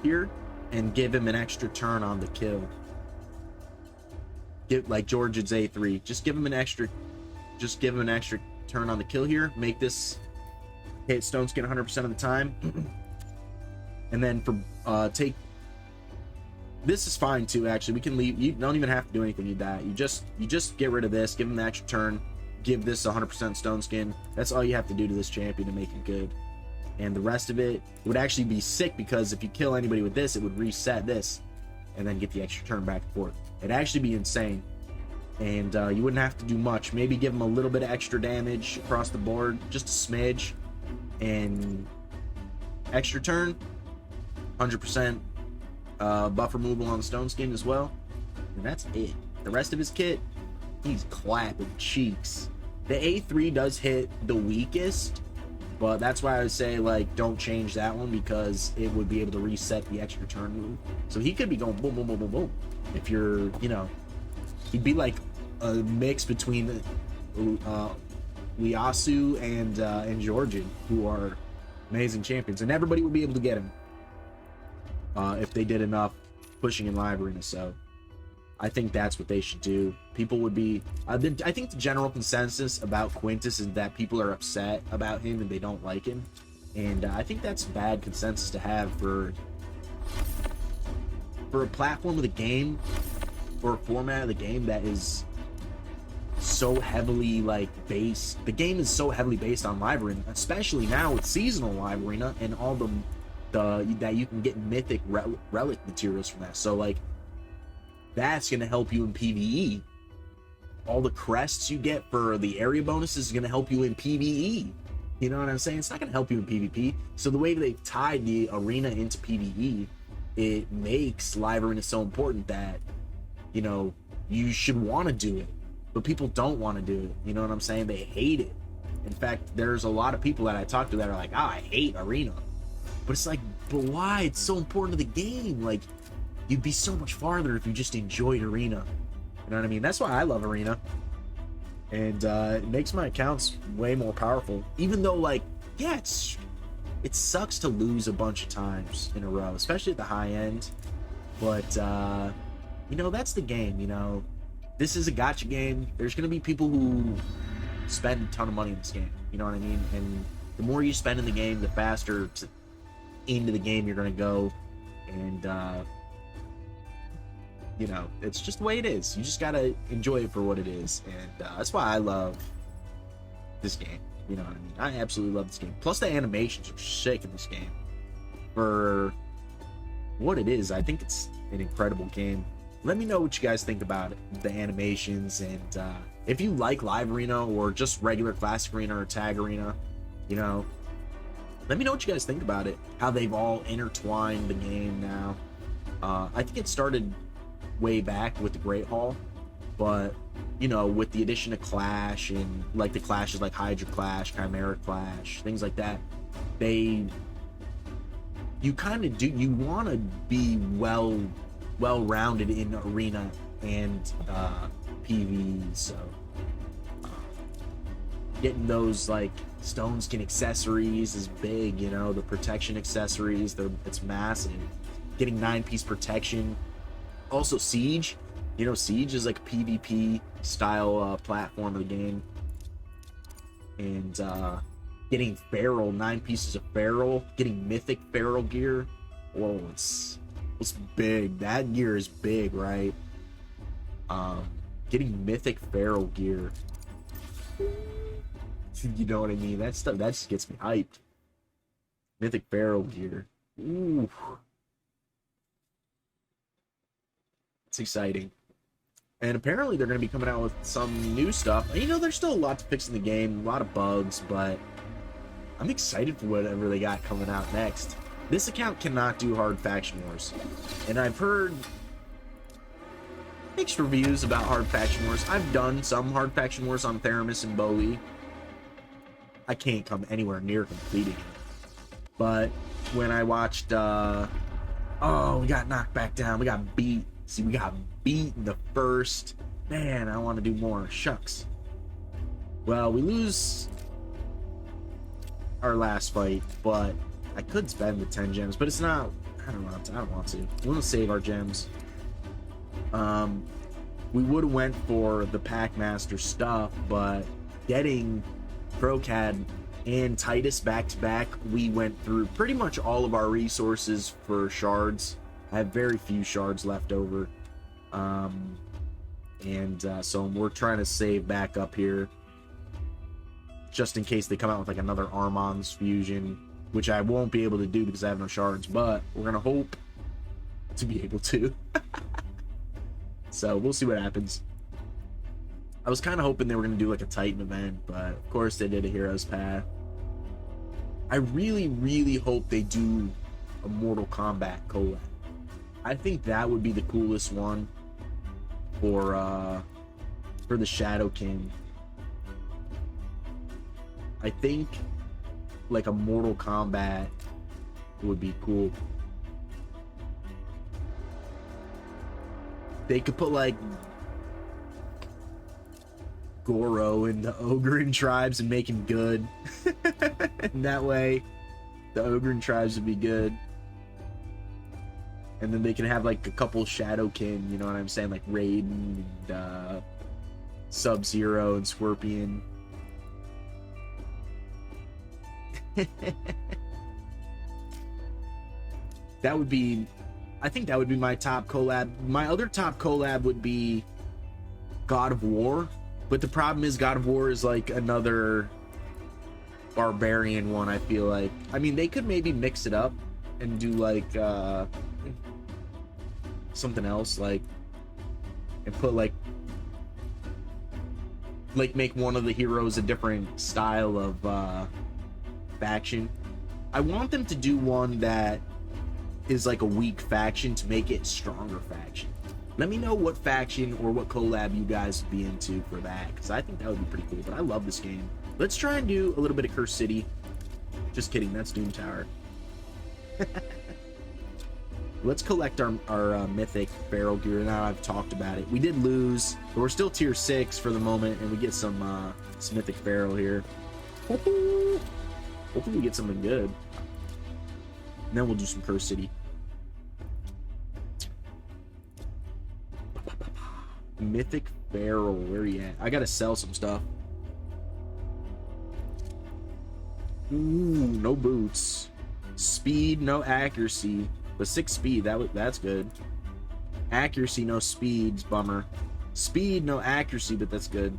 here and give him an extra turn on the kill. Get like George's A3. Just give him an extra turn on the kill here. Make this hit stone skin 100% of the time. And then for take this is fine too, actually. We can leave. You don't even have to do anything with that. You just get rid of this, give him the extra turn, give this 100% stone skin. That's all you have to do to this champion to make it good. And the rest of it would actually be sick, because if you kill anybody with this, it would reset this and then get the extra turn back and forth. It'd actually be insane. And you wouldn't have to do much. Maybe give him a little bit of extra damage across the board, just a smidge, and extra turn, 100% buff removal on the stone skin as well. And that's it. The rest of his kit, he's clapping cheeks. The A3 does hit the weakest, but that's why I would say, like, don't change that one, because it would be able to reset the extra turn move. So he could be going boom, boom, boom, boom, boom. If you're, you know, he'd be like a mix between Liasu and Georgian, who are amazing champions, and everybody would be able to get him if they did enough pushing in live arena. So I think that's what they should do. People would be I think the general consensus about Quintus is that people are upset about him and they don't like him, and I think that's bad consensus to have for a platform of the game, or a format of the game that is so heavily like based. The game is so heavily based on live arena, especially now with seasonal live arena and all the that you can get mythic relic materials from that. So like, that's going to help you in PvE. All the crests you get for the area bonuses is going to help you in PvE. You know what I'm saying? It's not going to help you in PvP. So the way they've tied the arena into PvE, it makes live arena so important that, you know, you should want to do it. But people don't want to do it. You know what I'm saying? They hate it. In fact, there's a lot of people that I talk to that are like, oh, I hate arena. But it's like, but why? It's so important to the game. Like, you'd be so much farther if you just enjoyed arena. You know what I mean? That's why I love arena. And it makes my accounts way more powerful. Even though, like, yeah, it sucks to lose a bunch of times in a row, especially at the high end. But, you know, that's the game, you know. This is a gacha game. There's going to be people who spend a ton of money in this game. You know what I mean? And the more you spend in the game, the faster into the game you're going to go. And, you know, it's just the way it is. You just got to enjoy it for what it is. And that's why I love this game. You know what I mean? I absolutely love this game. Plus, the animations are sick in this game. For what it is, I think it's an incredible game. Let me know what you guys think about it, the animations, and if you like live arena or just regular classic arena or tag arena, you know, let me know what you guys think about it, how they've all intertwined the game now. I think it started way back with the Great Hall, but, you know, with the addition of Clash and, like, the clashes like Hydra Clash, Chimera Clash, things like that, you kind of do, you want to be well-rounded in arena and PvE, so getting those, like, stone skin accessories is big, you know, the protection accessories, it's massive. Getting 9-piece protection. Also Siege, you know, Siege is like a PvP style platform of the game. And getting Feral, 9 pieces of Feral, getting mythic Feral gear. Whoa, it's big. That gear is big, right? Getting mythic Feral gear. You know what I mean? That stuff, that just gets me hyped. Mythic Feral gear. Ooh. It's exciting. And apparently they're going to be coming out with some new stuff. You know, there's still a lot to fix in the game, a lot of bugs, but I'm excited for whatever they got coming out next. This account cannot do hard faction wars. And I've heard mixed reviews about hard faction wars. I've done some hard faction wars on Theramis and Bowie. I can't come anywhere near completing it. But when I watched, oh, we got knocked back down. We got beat. See, we got beat in the first. Man, I want to do more. Shucks. Well, we lose our last fight, but I could spend the 10 gems, but it's not. I don't want to. We want to save our gems. We would have went for the Packmaster stuff, but getting Crocad and Titus back to back, we went through pretty much all of our resources for shards. I have very few shards left over, so we're trying to save back up here just in case they come out with like another Armand's fusion, which I won't be able to do because I have no shards, but we're gonna hope to be able to. So we'll see what happens. I was kind of hoping they were gonna do like a Titan event, but of course they did a Hero's Path. I really hope they do a Mortal Kombat collab. I think that would be the coolest one for the Shadow King. I think like a Mortal Kombat would be cool. They could put like Goro and the Ogren tribes and make him good. And that way the Ogren tribes would be good. And then they can have like a couple Shadow Kin, you know what I'm saying? Like Raiden and Sub-Zero and Scorpion. That would be, I think that would be my top collab. My other top collab would be God of War, but the problem is God of War is like another barbarian one. I feel like, I mean, they could maybe mix it up and do like something else, like, and put like make one of the heroes a different style of faction. I want them to do one that is like a weak faction to make it stronger faction. Let me know what faction or what collab you guys would be into for that, because I think that would be pretty cool. But I love this game. Let's try and do a little bit of Cursed City. Just kidding, that's Doom Tower. Let's collect our mythic barrel gear. Now I've talked about it. We did lose, but we're still tier 6 for the moment, and we get some mythic barrel here. Hopefully we get something good. And then we'll do some Cursed City. Mythic barrel, where are you at? I gotta sell some stuff. Ooh, no boots. Speed, no accuracy. But 6 speed, that's good. Accuracy, no speeds, bummer. Speed, no accuracy, but that's good.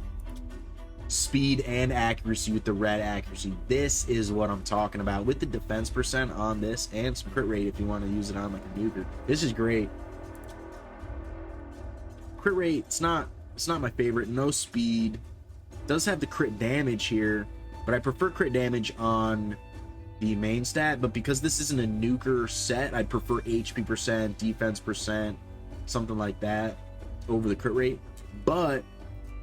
Speed and accuracy with the red accuracy. This is what I'm talking about. With the defense percent on this and some crit rate if you want to use it on like a nuker. This is great. Crit rate, it's not my favorite. No speed. It does have the crit damage here, but I prefer crit damage on the main stat. But because this isn't a nuker set, I'd prefer HP percent, defense percent, something like that over the crit rate. But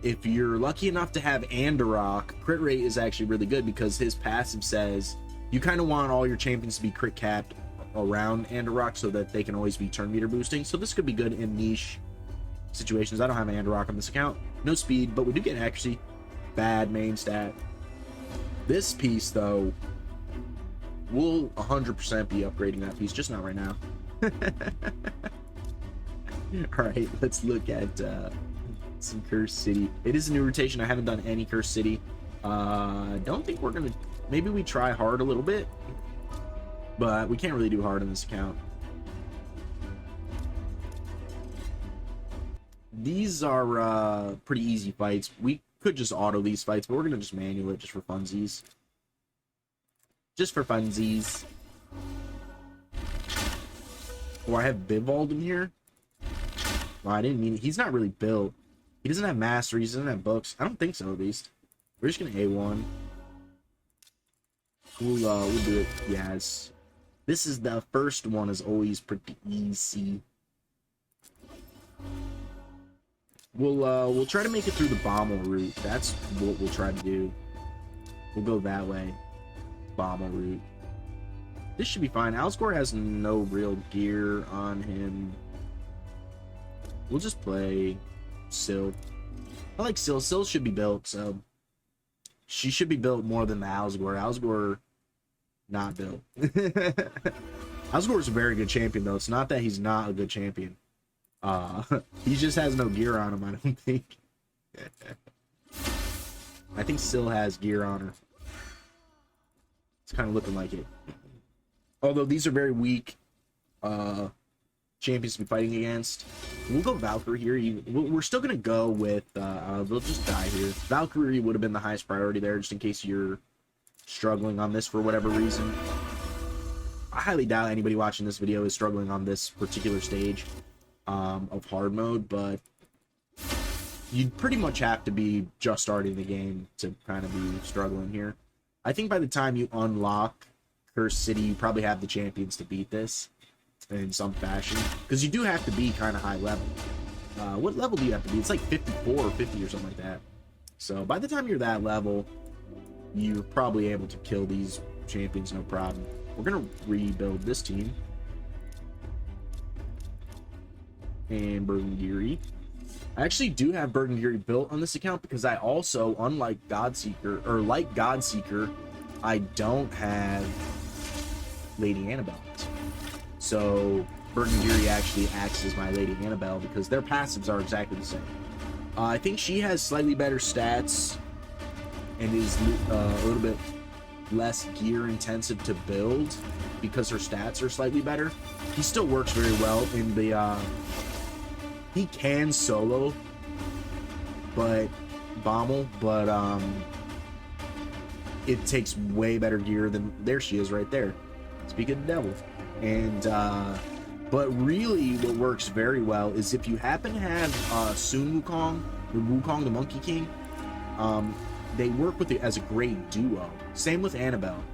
if you're lucky enough to have Andorok, crit rate is actually really good because his passive says you kind of want all your champions to be crit capped around Andorok so that they can always be turn meter boosting. So this could be good in niche situations. I don't have Andorok on this account. No speed, but we do get accuracy. Bad main stat. This piece, though, we'll 100% be upgrading that piece, just not right now. All right, let's look at some Cursed City. It is a new rotation. I haven't done any Cursed City. Don't think we're gonna, maybe we try hard a little bit, but we can't really do hard on this account. These are pretty easy fights. We could just auto these fights, but we're gonna just manual it just for funsies. Just for funsies. Oh, I have Bivald in here. Well, I didn't mean it. He's not really built. He doesn't have mastery. He doesn't have books. I don't think so, at least. We're just gonna A1. We'll do it. Yes. This is the first one is always pretty easy. We'll try to make it through the Bommel route. That's what we'll try to do. We'll go that way. Bommel route. This should be fine. Alsgore has no real gear on him. We'll just play Syl. I like Syl. Syl should be built, so she should be built more than the Alsgore. Alsgore, not built. Alsgore is a very good champion, though. It's not that he's not a good champion. He just has no gear on him, I don't think. I think Syl has gear on her. It's kind of looking like it. Although these are very weak champions to be fighting against. We'll go Valkyrie here. We're still going to go with... they'll just die here. Valkyrie would have been the highest priority there, just in case you're struggling on this for whatever reason. I highly doubt anybody watching this video is struggling on this particular stage of hard mode, but you'd pretty much have to be just starting the game to kind of be struggling here. I think by the time you unlock Cursed City, you probably have the champions to beat this in some fashion, because you do have to be kind of high level. What level do you have to be? It's like 54 or 50 or something like that. So by the time you're that level, you're probably able to kill these champions no problem. We're gonna rebuild this team. And Burgundy. I actually do have Burgundy built on this account because I also, unlike Godseeker, or like Godseeker, I don't have Lady Annabelle. So Burgundy actually acts as my Lady Annabelle because their passives are exactly the same. I think she has slightly better stats and is a little bit less gear intensive to build because her stats are slightly better. He still works very well in the he can solo Bommel, but it takes way better gear than... There she is right there. Speak of the devil. And but really what works very well is if you happen to have Sun Wukong, or Wukong the Monkey King, they work with it as a great duo. Same with Annabelle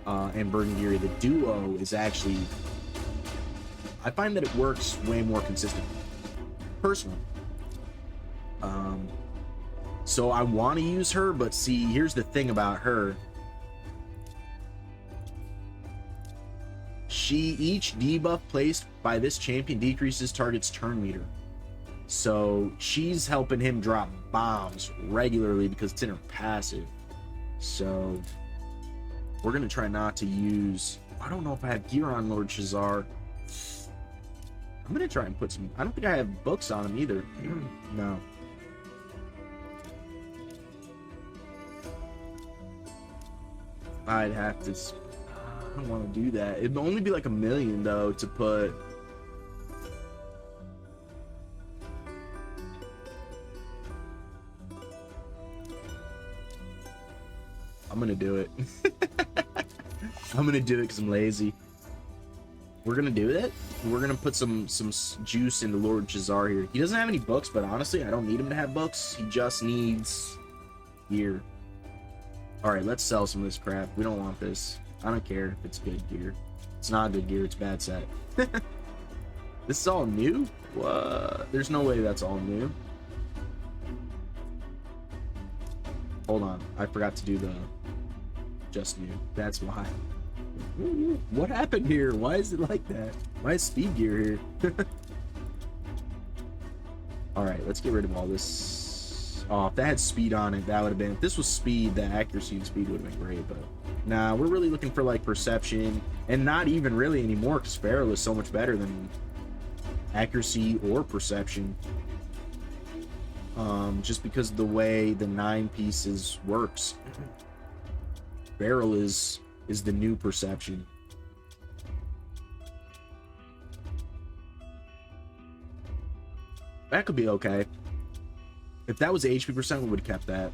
and Burgundy. The duo is actually... I find that it works way more consistently. Personally. So I want to use her, but see, here's the thing about her. Each debuff placed by this champion decreases target's turn meter. So she's helping him drop bombs regularly because it's in her passive. So we're going to try not to use... I don't know if I have gear on Lord Shazar. I'm going to try and put some... I don't think I have books on him either. No. I'd have to... I don't want to do that. It'd only be like 1 million, though, to put... I'm going to do it. I'm going to do it because I'm lazy. We're gonna do it. We're gonna put some juice into Lord Shazar here. He doesn't have any books, but honestly, I don't need him to have books. He just needs gear. All right, let's sell some of this crap. We don't want this. I don't care if it's good gear. It's not good gear. It's bad set. This is all new? What? There's no way that's all new. Hold on. I forgot to do the just new. That's why. What happened here? Why is it like that? Why is speed gear here? Alright, let's get rid of all this. Oh, if that had speed on it, that would have been... If this was speed, the accuracy and speed would have been great, but... Nah, we're really looking for, like, perception. And not even really anymore, because Feral is so much better than accuracy or perception. Just because of the way the 9 pieces works. Feral is the new perception. That could be okay. If that was HP percent, we would have kept that.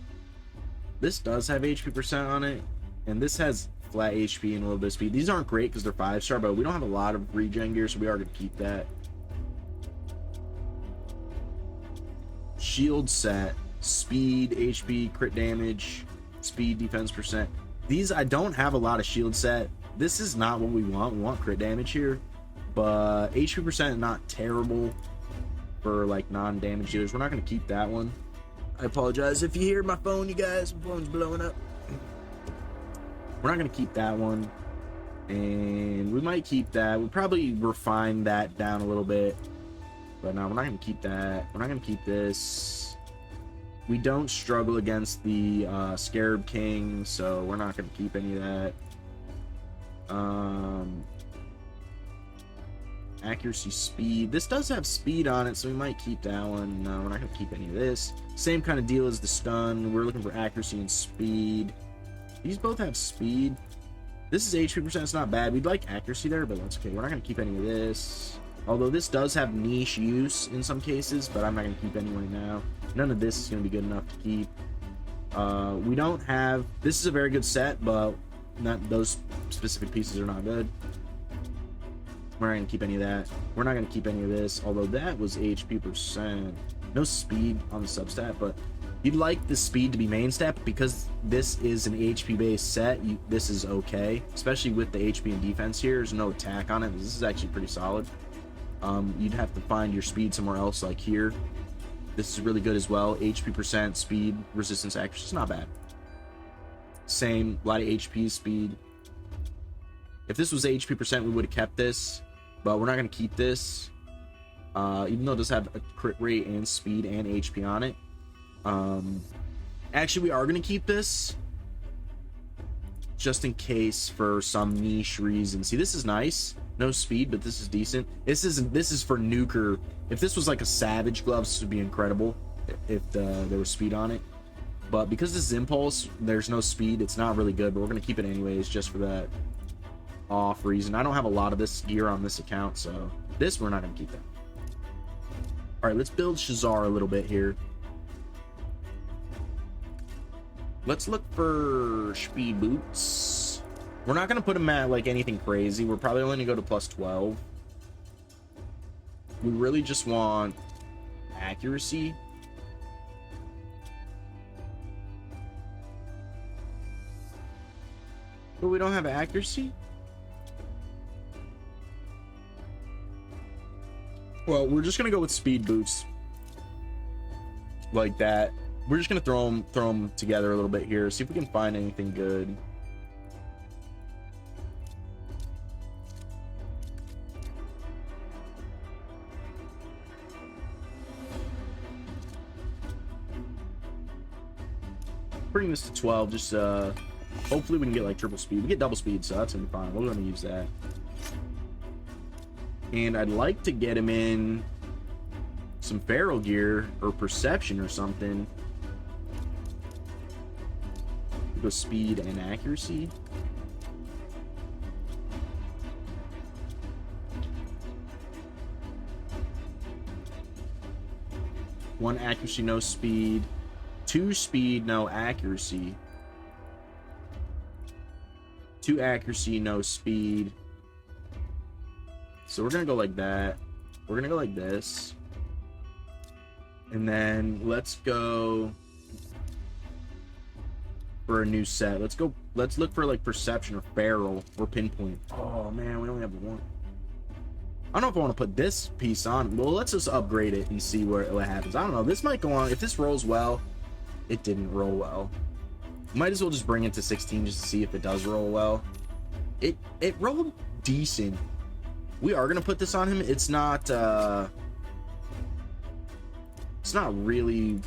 This does have HP percent on it, and this has flat HP and a little bit of speed. These aren't great because they're 5-star, but we don't have a lot of regen gear, so we are going to keep that. Shield set, speed, HP, crit damage, speed, defense percent. These, I don't have a lot of shield set this is not what we want. We want crit damage here, but HP percent not terrible for like non-damage dealers. We're not going to keep that one. I apologize if you hear my phone, you guys. My phone's blowing up. We're not going to keep that one, and we might keep that. We'll probably refine that down a little bit, but no, we're not going to keep that. We're not going to keep this. We don't struggle against the Scarab King, so we're not going to keep any of that. Accuracy, speed. This does have speed on it, so we might keep that one. No, we're not going to keep any of this. Same kind of deal as the stun. We're looking for accuracy and speed. These both have speed. This is HP percent. It's not bad. We'd like accuracy there, but that's okay. We're not going to keep any of this. Although this does have niche use in some cases, but I'm not going to keep any right now. None of this is going to be good enough to keep. We don't have... This is a very good set, but those specific pieces are not good. We're not going to keep any of that. We're not going to keep any of this, although that was HP percent. No speed on the substat, but you'd like the speed to be main stat, but because this is an HP based set, this is okay, especially with the HP and defense here. There's no attack on it. This is actually pretty solid. You'd have to find your speed somewhere else, like here. This is really good as well. HP percent, speed, resistance, accuracy. It's not bad. Same, a lot of HP, speed. If this was HP percent, we would have kept this, but we're not going to keep this. Even though it does have a crit rate and speed and HP on it. Actually, we are going to keep this just in case for some niche reason. See, this is nice. No speed, but this is decent. This is for nuker. If this was like a savage glove, this would be incredible if there was speed on it. But because this is impulse, there's no speed. It's not really good, but we're going to keep it anyways just for that off reason. I don't have a lot of this gear on this account, so this we're not going to keep that. All right, let's build Shazar a little bit here. Let's look for speed boots. We're not going to put them at like anything crazy. We're probably only going to go to plus 12. We really just want accuracy. But we don't have accuracy? Well, we're just going to go with speed boots. Like that. We're just going to throw them together a little bit here. See if we can find anything good. Bring this to 12. Just hopefully we can get like triple speed. We get double speed, so that's going to be fine. We're going to use that. And I'd like to get him in some feral gear or perception or something. Go speed and accuracy. One accuracy, no speed. 2 speed, no accuracy. 2 accuracy, no speed. So we're gonna go like that. We're gonna go like this. And then let's go for a new set. Let's look for like perception or feral or pinpoint. Oh man, we only have one. I don't know if I want to put this piece on. Well, let's just upgrade it and see what happens. I don't know. This might go on. If this rolls well, it didn't roll well. Might as well just bring it to 16 just to see if it does roll well. It rolled decent. We are gonna put this on him. It's not really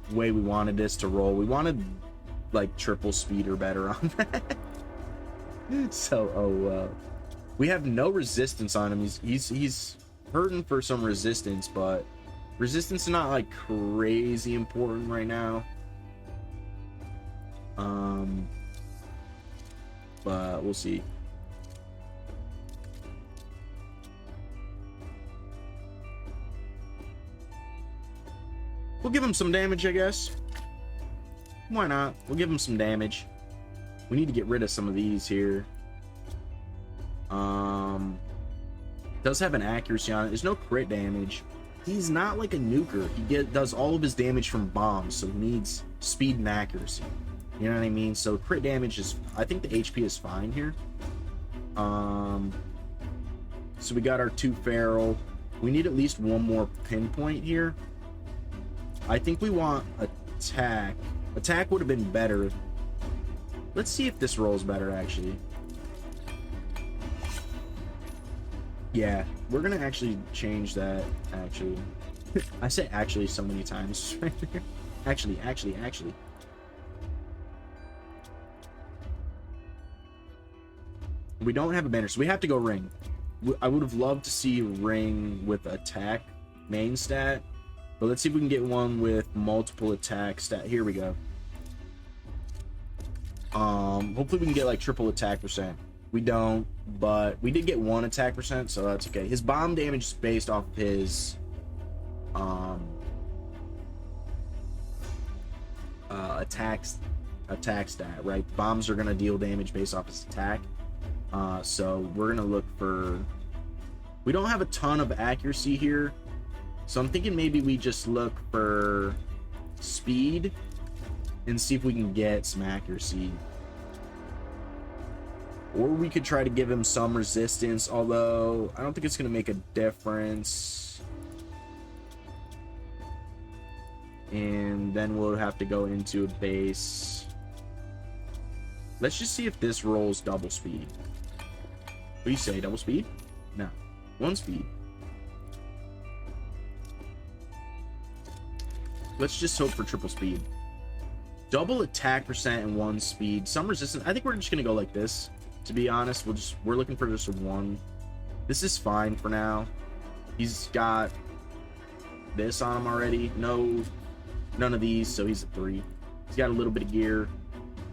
the way we wanted this to roll. We wanted like triple speed or better on that. So we have no resistance on him. He's hurting for some resistance, but resistance is not like crazy important right now. But we'll see. We'll give him some damage, I guess. Why not? We'll give him some damage. We need to get rid of some of these here. Does have an accuracy on it. There's no crit damage. He's not like a nuker. He does all of his damage from bombs, so he needs speed and accuracy. You know what I mean? So crit damage is... I think the HP is fine here. So we got our 2 feral. We need at least 1 more pinpoint here. I think we want attack. Attack would have been better. Let's see if this rolls better, actually. Yeah, we're gonna actually change that, actually. I say actually so many times. Actually. We don't have a banner, so we have to go ring. I would have loved to see ring with attack main stat, but let's see if we can get one with multiple attack stat. Here we go. Hopefully we can get like triple attack percent. We don't, but we did get 1 attack percent, so that's okay. His bomb damage is based off of his attack stat, right? Bombs are gonna deal damage based off his attack. So we're gonna look for. We don't have a ton of accuracy here, so I'm thinking maybe we just look for speed and see if we can get some accuracy. Or we could try to give him some resistance, although I don't think it's going to make a difference. And then we'll have to go into a base. Let's just see if this rolls double speed. What do you say, double speed? No, 1 speed. Let's just hope for triple speed. Double attack percent and 1 speed. Some resistance. I think we're just going to go like this. To be honest, we're looking for just 1. This is fine for now. He's got this on him already. None of these, so he's a 3. He's got a little bit of gear,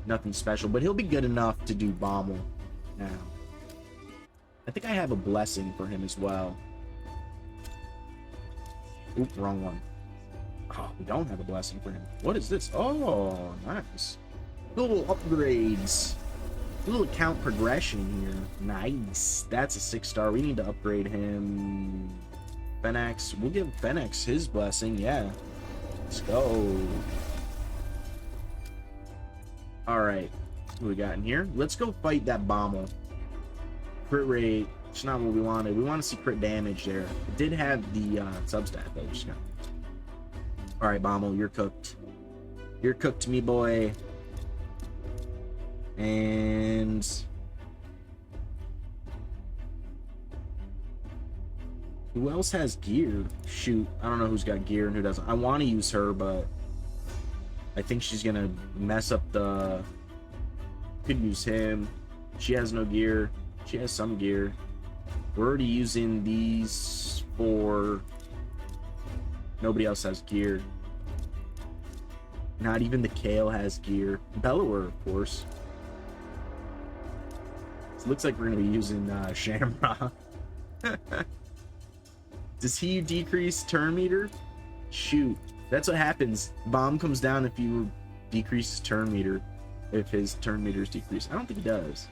nothing special, but he'll be good enough to do Bommel now. I think I have a blessing for him as well. Oop, wrong one. Oh, we don't have a blessing for him. What is this? Oh, nice. Little upgrades. Little account progression here. Nice. That's a 6-star. We need to upgrade him. Fennex. We'll give Fennex his blessing. Yeah. Let's go. Alright. What we got in here? Let's go fight that Bommel. Crit rate. It's not what we wanted. We want to see crit damage there. It did have the substat though. Just got... Alright, Bommel. You're cooked. You're cooked to me, boy. And who else has gear? Shoot, I don't know who's got gear and who doesn't. I want to use her, but I think she's gonna mess up the. Could use him. She has no gear. She has some gear. We're already using these for. Nobody else has gear. Not even the Kale has gear. Bellower, of course. Looks like we're going to be using Shamrock. Does he decrease turn meter? Shoot. That's what happens. Bomb comes down if you decrease his turn meter. If his turn meter is decreased. I don't think he does.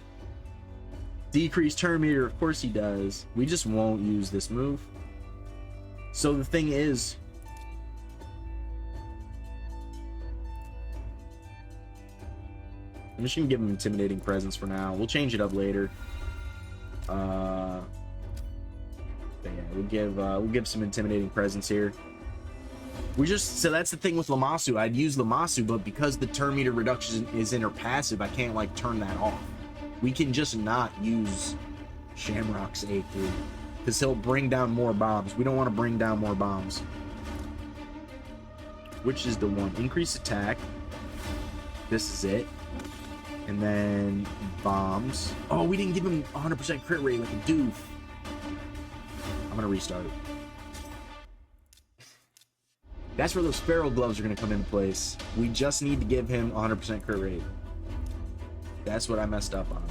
Decrease turn meter. Of course he does. We just won't use this move. So the thing is... I'm just gonna give him intimidating presence for now. We'll change it up later. But yeah, we'll give some intimidating presence here. So that's the thing with Lammasu. I'd use Lammasu, but because the turn meter reduction is in her passive, I can't like turn that off. We can just not use Shamrock's A3 because he'll bring down more bombs. We don't want to bring down more bombs. Which is the one? Increase attack. This is it. And then bombs. Oh, we didn't give him 100% crit rate like a doof. I'm gonna restart it. That's where those feral gloves are gonna come into place. We just need to give him 100% crit rate. That's what I messed up on.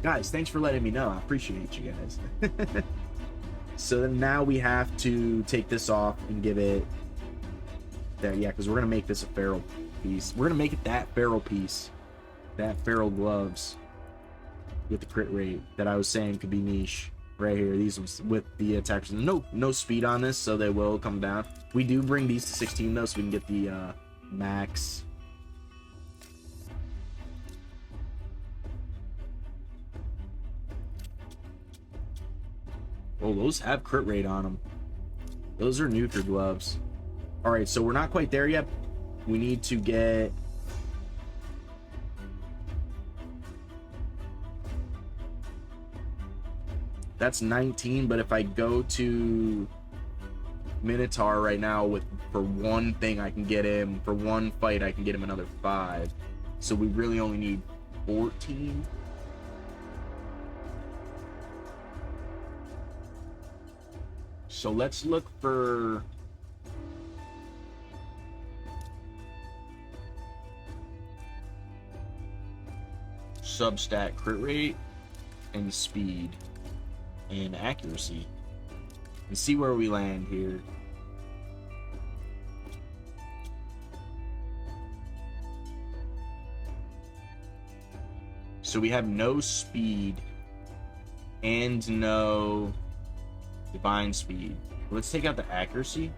Guys, thanks for letting me know. I appreciate you guys. So then now we have to take this off and give it there. Yeah, because we're gonna make this a feral piece. We're gonna make it that feral piece. That feral gloves with the crit rate that I was saying could be niche right here. These ones with the attacks. No speed on this, so they will come down. We do bring these to 16 though, so we can get the max. Oh, those have crit rate on them. Those are neuter gloves. All right, so we're not quite there yet. We need to get... That's 19, but if I go to Minotaur right now for one thing, I can get him, for one fight, I can get him another 5. So we really only need 14. So let's look for... substat crit rate and speed and accuracy and see where we land here. So we have no speed and no divine speed. Let's take out the accuracy.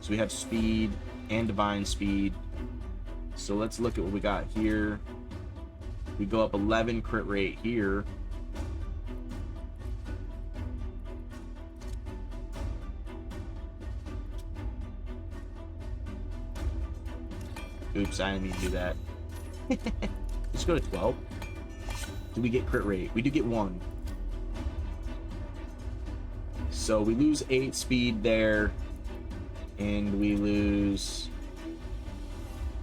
So we have speed and divine speed. So let's look at what we got here. We go up 11 crit rate here. Oops, I didn't mean to do that. Let's go to 12. Do we get crit rate? We do get 1. So we lose 8 speed there. And we lose...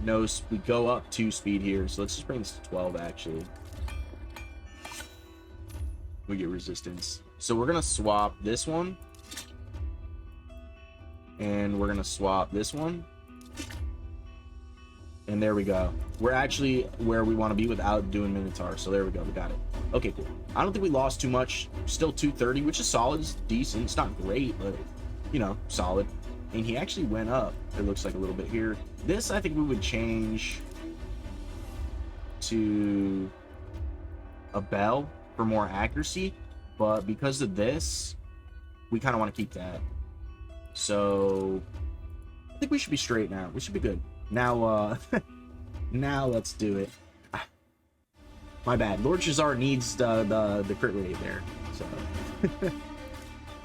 No, we go up 2 speed here, so let's just bring this to 12, actually. We get resistance. So we're going to swap this one. And we're going to swap this one. And there we go. We're actually where we want to be without doing Minotaur, so there we go. We got it. Okay, cool. I don't think we lost too much. Still 230, which is solid. It's decent. It's not great, but, you know, solid. And he actually went up, it looks like, a little bit here. This, I think we would change to a bell for more accuracy. But because of this, we kind of want to keep that. So, I think we should be straight now. We should be good. Now, now let's do it. My bad. Lord Shazar needs the crit rate there. So,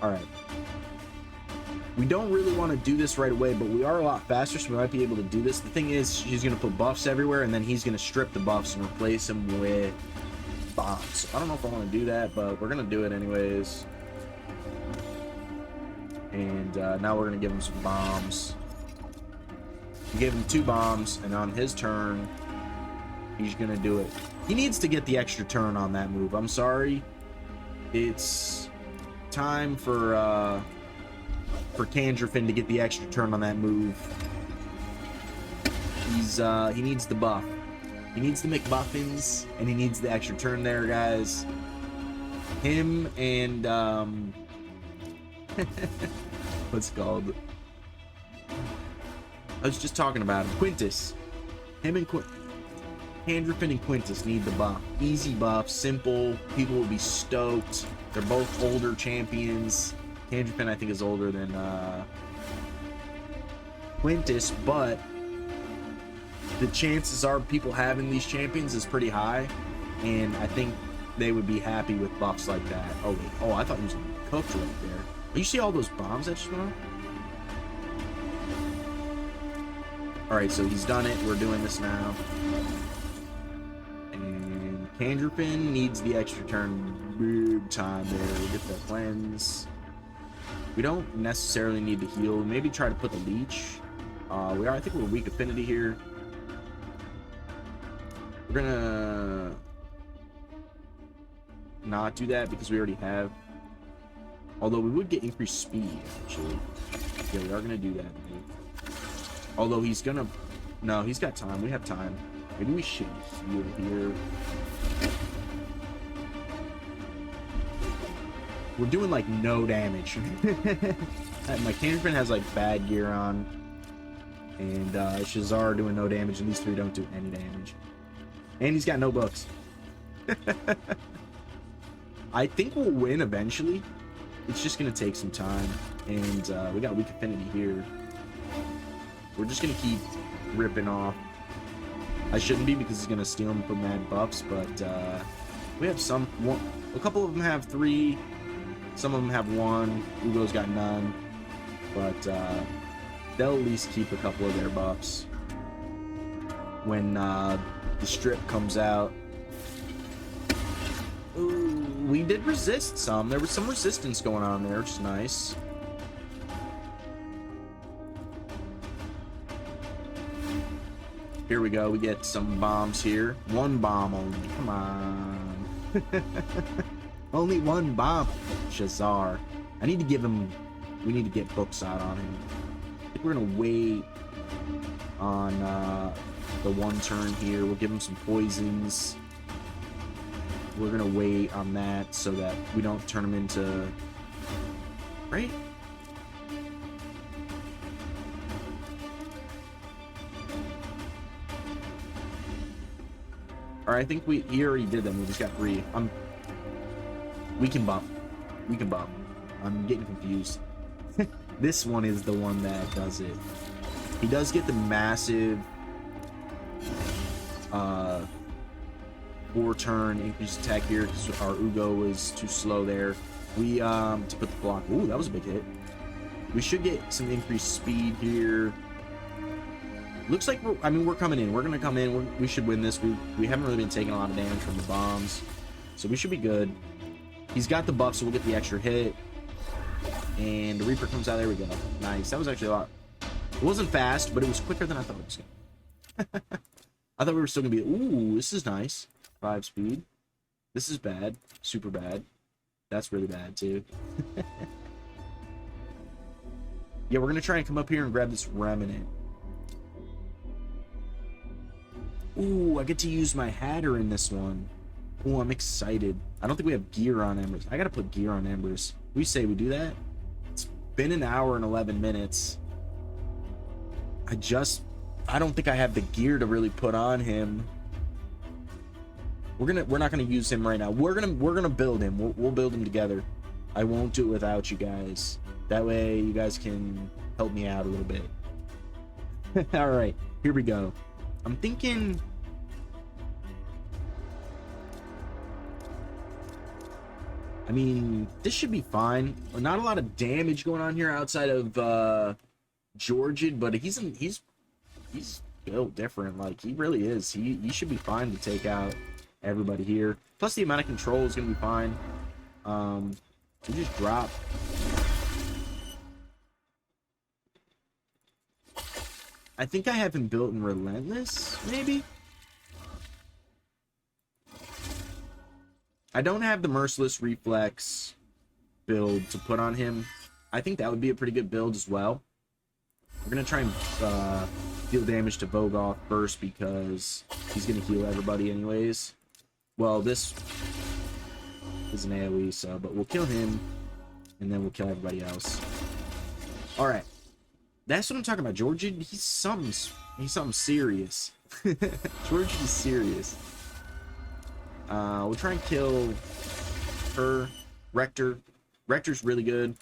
alright. We don't really want to do this right away, but we are a lot faster, so we might be able to do this. The thing is, she's going to put buffs everywhere, and then he's going to strip the buffs and replace them with bombs. So I don't know if I want to do that, but we're going to do it anyways. And now we're going to give him some bombs. We gave him 2 bombs, and on his turn, he's going to do it. He needs to get the extra turn on that move. I'm sorry. It's time for Candrafin to get the extra turn on that move. He needs the buff. He needs the McMuffins, and he needs the extra turn there, guys. Him and what's it called? I was just talking about him. Quintus. Him and Candrafin and Quintus need the buff. Easy buff, simple. People will be stoked. They're both older champions. Candrafin, I think, is older than Quintus, but the chances are people having these champions is pretty high, and I think they would be happy with buffs like that. Oh, wait. Oh, I thought he was cooked right there. Oh, you see all those bombs that just went off? Alright, so he's done it. We're doing this now. And Candrafin needs the extra turn big time there. We get the cleanse. We don't necessarily need to heal. Maybe try to put the leech. I think we're weak affinity here. We're gonna not do that because we already have. Although we would get increased speed, actually. Yeah, we are gonna do that. Although he's gonna... No, he's got time. We have time. Maybe we should heal here. We're doing, like, no damage. My Candrafin has, like, bad gear on. And Shazar doing no damage, and these 3 don't do any damage. And he's got no books. I think we'll win eventually. It's just going to take some time. And we got weak affinity here. We're just going to keep ripping off. I shouldn't be because he's going to steal them for mad buffs, but we have some... a couple of them have 3... Some of them have one. Ugo's got none. But they'll at least keep a couple of their buffs when the strip comes out. Ooh, we did resist some. There was some resistance going on there, which is nice. Here we go. We get some bombs here. One bomb only. Come on. Only one bomb. Shazar. I need to give him... We need to get books out on him. I think we're going to wait on the one turn here. We'll give him some poisons. We're going to wait on that so that we don't turn him into... Right? Or I think he already did them. We just got 3. We can bump. We can bump. I'm getting confused. This one is the one that does it. He does get the massive 4-turn increased attack here because our Ugo was too slow there. We to put the block. Ooh, that was a big hit. We should get some increased speed here. Looks like we're coming in. We're gonna come in. We should win this. We haven't really been taking a lot of damage from the bombs, so we should be good. He's got the buff, so we'll get the extra hit. And the Reaper comes out. There we go. Nice. That was actually a lot. It wasn't fast, but it was quicker than I thought it was gonna. I thought we were still gonna be. Ooh, this is nice. 5 speed. This is bad. Super bad. That's really bad too. Yeah, we're gonna try and come up here and grab this remnant. Ooh, I get to use my Hatter in this one. Ooh, I'm excited. I don't think we have gear on Embers. I gotta put gear on Embers. We say we do that? It's been an hour and 11 minutes. I don't think I have the gear to really put on him. We're not gonna use him right now. We're gonna build him. We'll build him together. I won't do it without you guys. That way you guys can help me out a little bit. All right, here we go. I'm thinking... I mean, this should be fine. Not a lot of damage going on here outside of Georgian, but he's built different. Like, he really is. He should be fine to take out everybody here. Plus, the amount of control is going to be fine. We just drop. I think I have him built in Relentless, maybe? I don't have the Merciless Reflex build to put on him. I think that would be a pretty good build as well. We're going to try and deal damage to Vogoth first because he's going to heal everybody anyways. Well, this is an AoE, so, but we'll kill him, and then we'll kill everybody else. Alright. That's what I'm talking about. Georgian, he's something serious. Georgian is serious. We'll try and kill her. Rector. Rector's really good.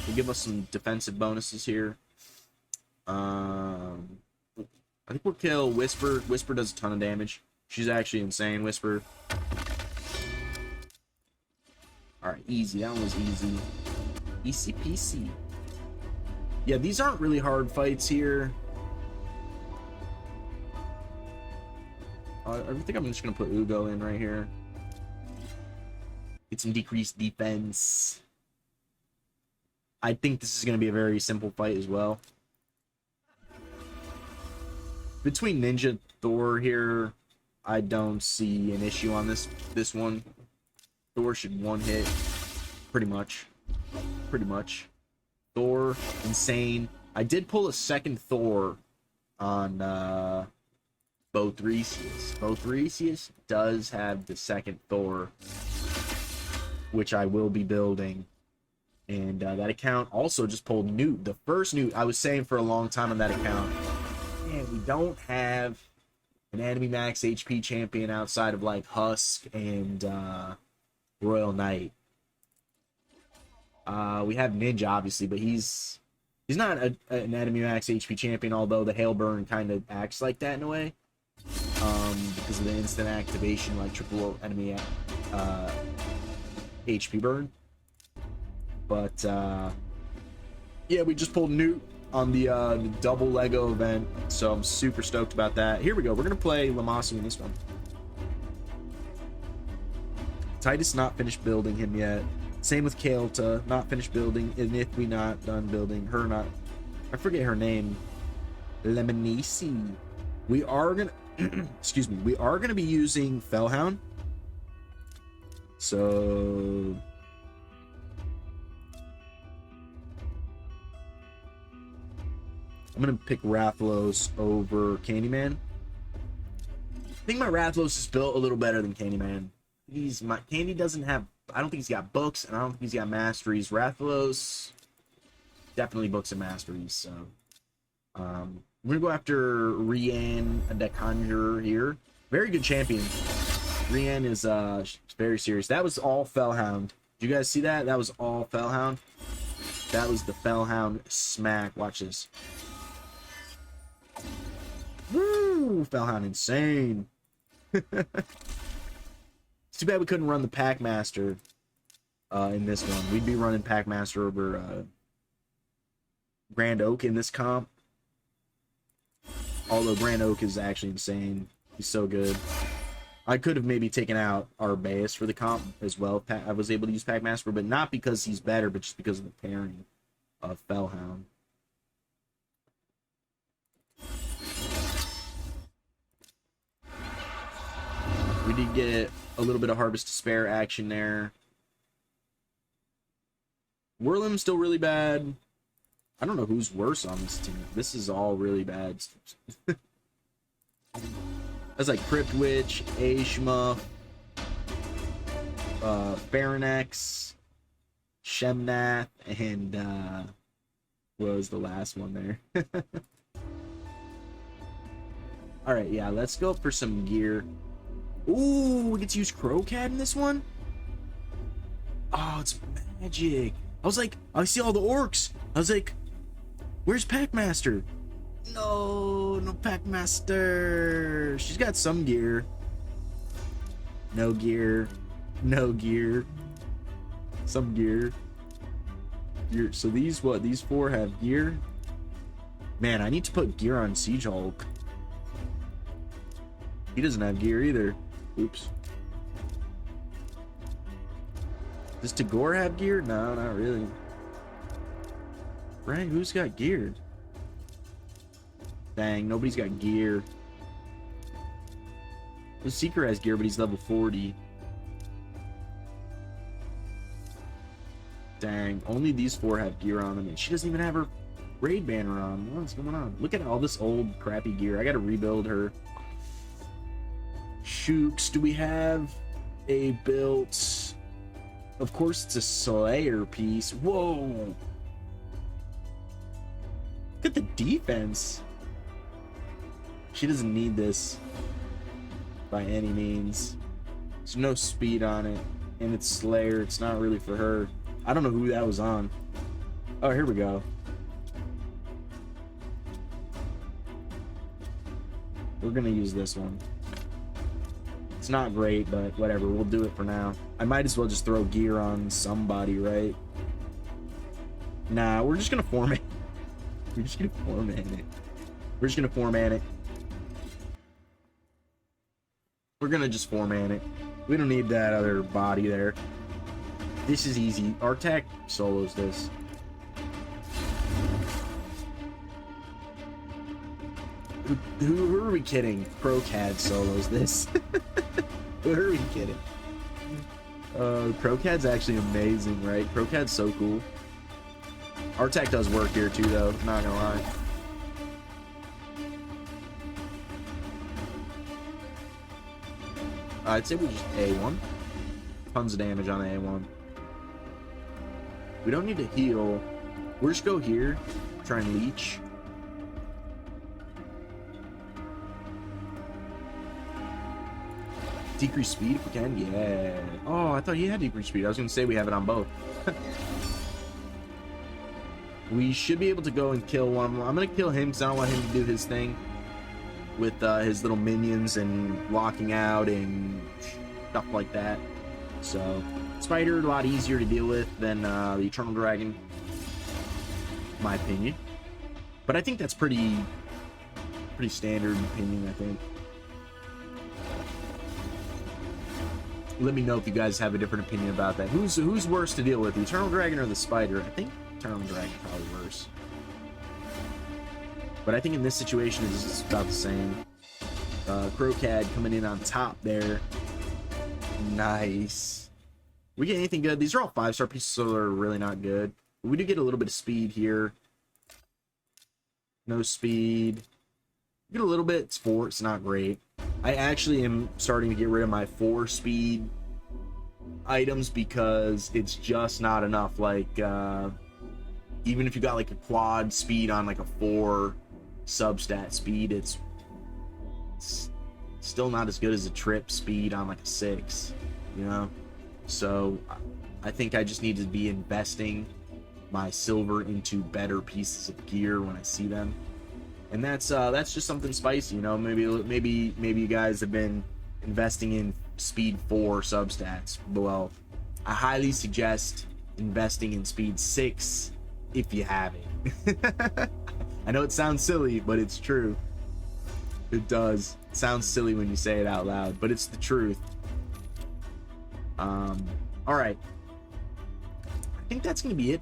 He'll give us some defensive bonuses here. I think we'll kill Whisper. Whisper does a ton of damage. She's actually insane, Whisper. Alright, easy. That one was easy. Easy peasy. Yeah, these aren't really hard fights here. I think I'm just going to put Ugo in right here. Get some decreased defense. I think this is going to be a very simple fight as well. Between Ninja Thor here, I don't see an issue on this one. Thor should one hit. Pretty much. Pretty much. Thor, insane. I did pull a second Thor on Bothriceus. Bothriceus does have the second Thor, which I will be building. And that account also just pulled Newt. The first Newt, I was saying for a long time on that account, man, we don't have an enemy max HP champion outside of like Husk and Royal Knight. We have Ninja, obviously, but he's not an enemy max HP champion, although the Hail Burn kind of acts like that in a way. Because of the instant activation, like triple enemy HP burn. But yeah, we just pulled Newt on the double Lego event, so I'm super stoked about that. Here we go. We're gonna play Lamasi in this one. Titus not finished building him yet. Same with Kael'ta, not finished building. And if we not done building her, not, I forget her name. Lemonisi. We are gonna excuse me, we are gonna be using Fellhound. So I'm gonna pick Rathalos over Candyman. I think my Rathalos is built a little better than Candyman. Candy doesn't have, I don't think he's got books, and I don't think he's got masteries. Rathalos definitely books and masteries. So we're gonna go after Rian the Conjurer here. Very good champion. Rian is very serious. That was all Fellhound. Did you guys see that? That was all Fellhound. That was the Fellhound smack. Watch this. Woo! Fellhound insane. It's too bad we couldn't run the Packmaster in this one. We'd be running Packmaster over Grand Oak in this comp. Although Grand Oak is actually insane. He's so good. I could have maybe taken out Arbaeus for the comp as well. I was able to use Packmaster, but not because he's better, but just because of the pairing of Fellhound. We did get a little bit of Harvest to Spare action there. Whirlim's still really bad. I don't know who's worse on this team. This is all really bad. That's like Crypt Witch, Ashma, Baronex, Shemnath, and what was the last one there? Alright, yeah, let's go for some gear. Ooh, we get to use Crowcat in this one? Oh, it's magic. I was like, I see all the orcs. I was like, where's Packmaster? No Packmaster. She's got some gear. No gear. No gear. Some gear. Gear. So these, what? These four have gear? Man, I need to put gear on Siege Hulk. He doesn't have gear either. Oops. Does Tagore have gear? No, not really. Right, who's got gear? Dang, nobody's got gear. The Seeker has gear, but he's level 40. Dang, only these four have gear on them, and she doesn't even have her raid banner on. What's going on? Look at all this old crappy gear. I gotta rebuild her. Shooks, do we have a built? Of course, it's a Slayer piece. Whoa! Look at the defense. She doesn't need this by any means. There's no speed on it, and it's Slayer. It's not really for her. I don't know who that was on. Oh, here we go. We're gonna use this one. It's not great, but whatever. We'll do it for now. I might as well just throw gear on somebody, right? Nah, we're just gonna format. We're just gonna format it. We're just gonna format it. We're gonna just format it. We don't need that other body there. This is easy. Artak solos this. Who are we kidding? Crowcad solos this. Who are we kidding? Crowcad's actually amazing, right? Crowcad's so cool. Artak does work here too, though. Not gonna lie. I'd say we just A1. Tons of damage on the A1. We don't need to heal. We'll just go here. Try and leech. Decrease speed if we can. Yeah. Oh, I thought he had decrease speed. I was going to say we have it on both. We should be able to go and kill one of them. I'm going to kill him because I don't want him to do his thing with his little minions and locking out and stuff like that. So, Spider, a lot easier to deal with than the Eternal Dragon, in my opinion. But I think that's pretty standard opinion, I think. Let me know if you guys have a different opinion about that. Who's worse to deal with, the Eternal Dragon or the Spider? I think Eternal Dragon probably worse. But I think in this situation it's about the same. Crocad coming in on top there. Nice. We get anything good? These are all 5-star pieces, so they're really not good. We do get a little bit of speed here. No speed. Get a little bit. It's 4. It's not great. I actually am starting to get rid of my 4 speed items because it's just not enough. Like, even if you got like a quad speed on like a 4 substat speed, it's still not as good as a trip speed on like a 6, you know? So I think I just need to be investing my silver into better pieces of gear when I see them. And that's just something spicy, you know. Maybe you guys have been investing in speed 4 substats. Well, I highly suggest investing in speed 6 if you haven't. I know it sounds silly, but it's true. It does. It sounds silly when you say it out loud, but it's the truth. All right. I think that's gonna be it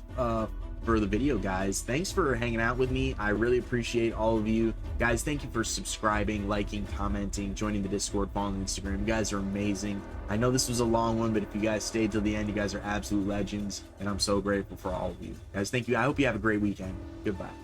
for the video, guys. Thanks for hanging out with me. I really appreciate all of you guys. Thank you for subscribing, liking, commenting, joining the Discord, following Instagram. You guys are amazing. I know this was a long one, but if you guys stayed till the end, you guys are absolute legends, and I'm so grateful for all of you guys. Thank you. I hope you have a great weekend. Goodbye.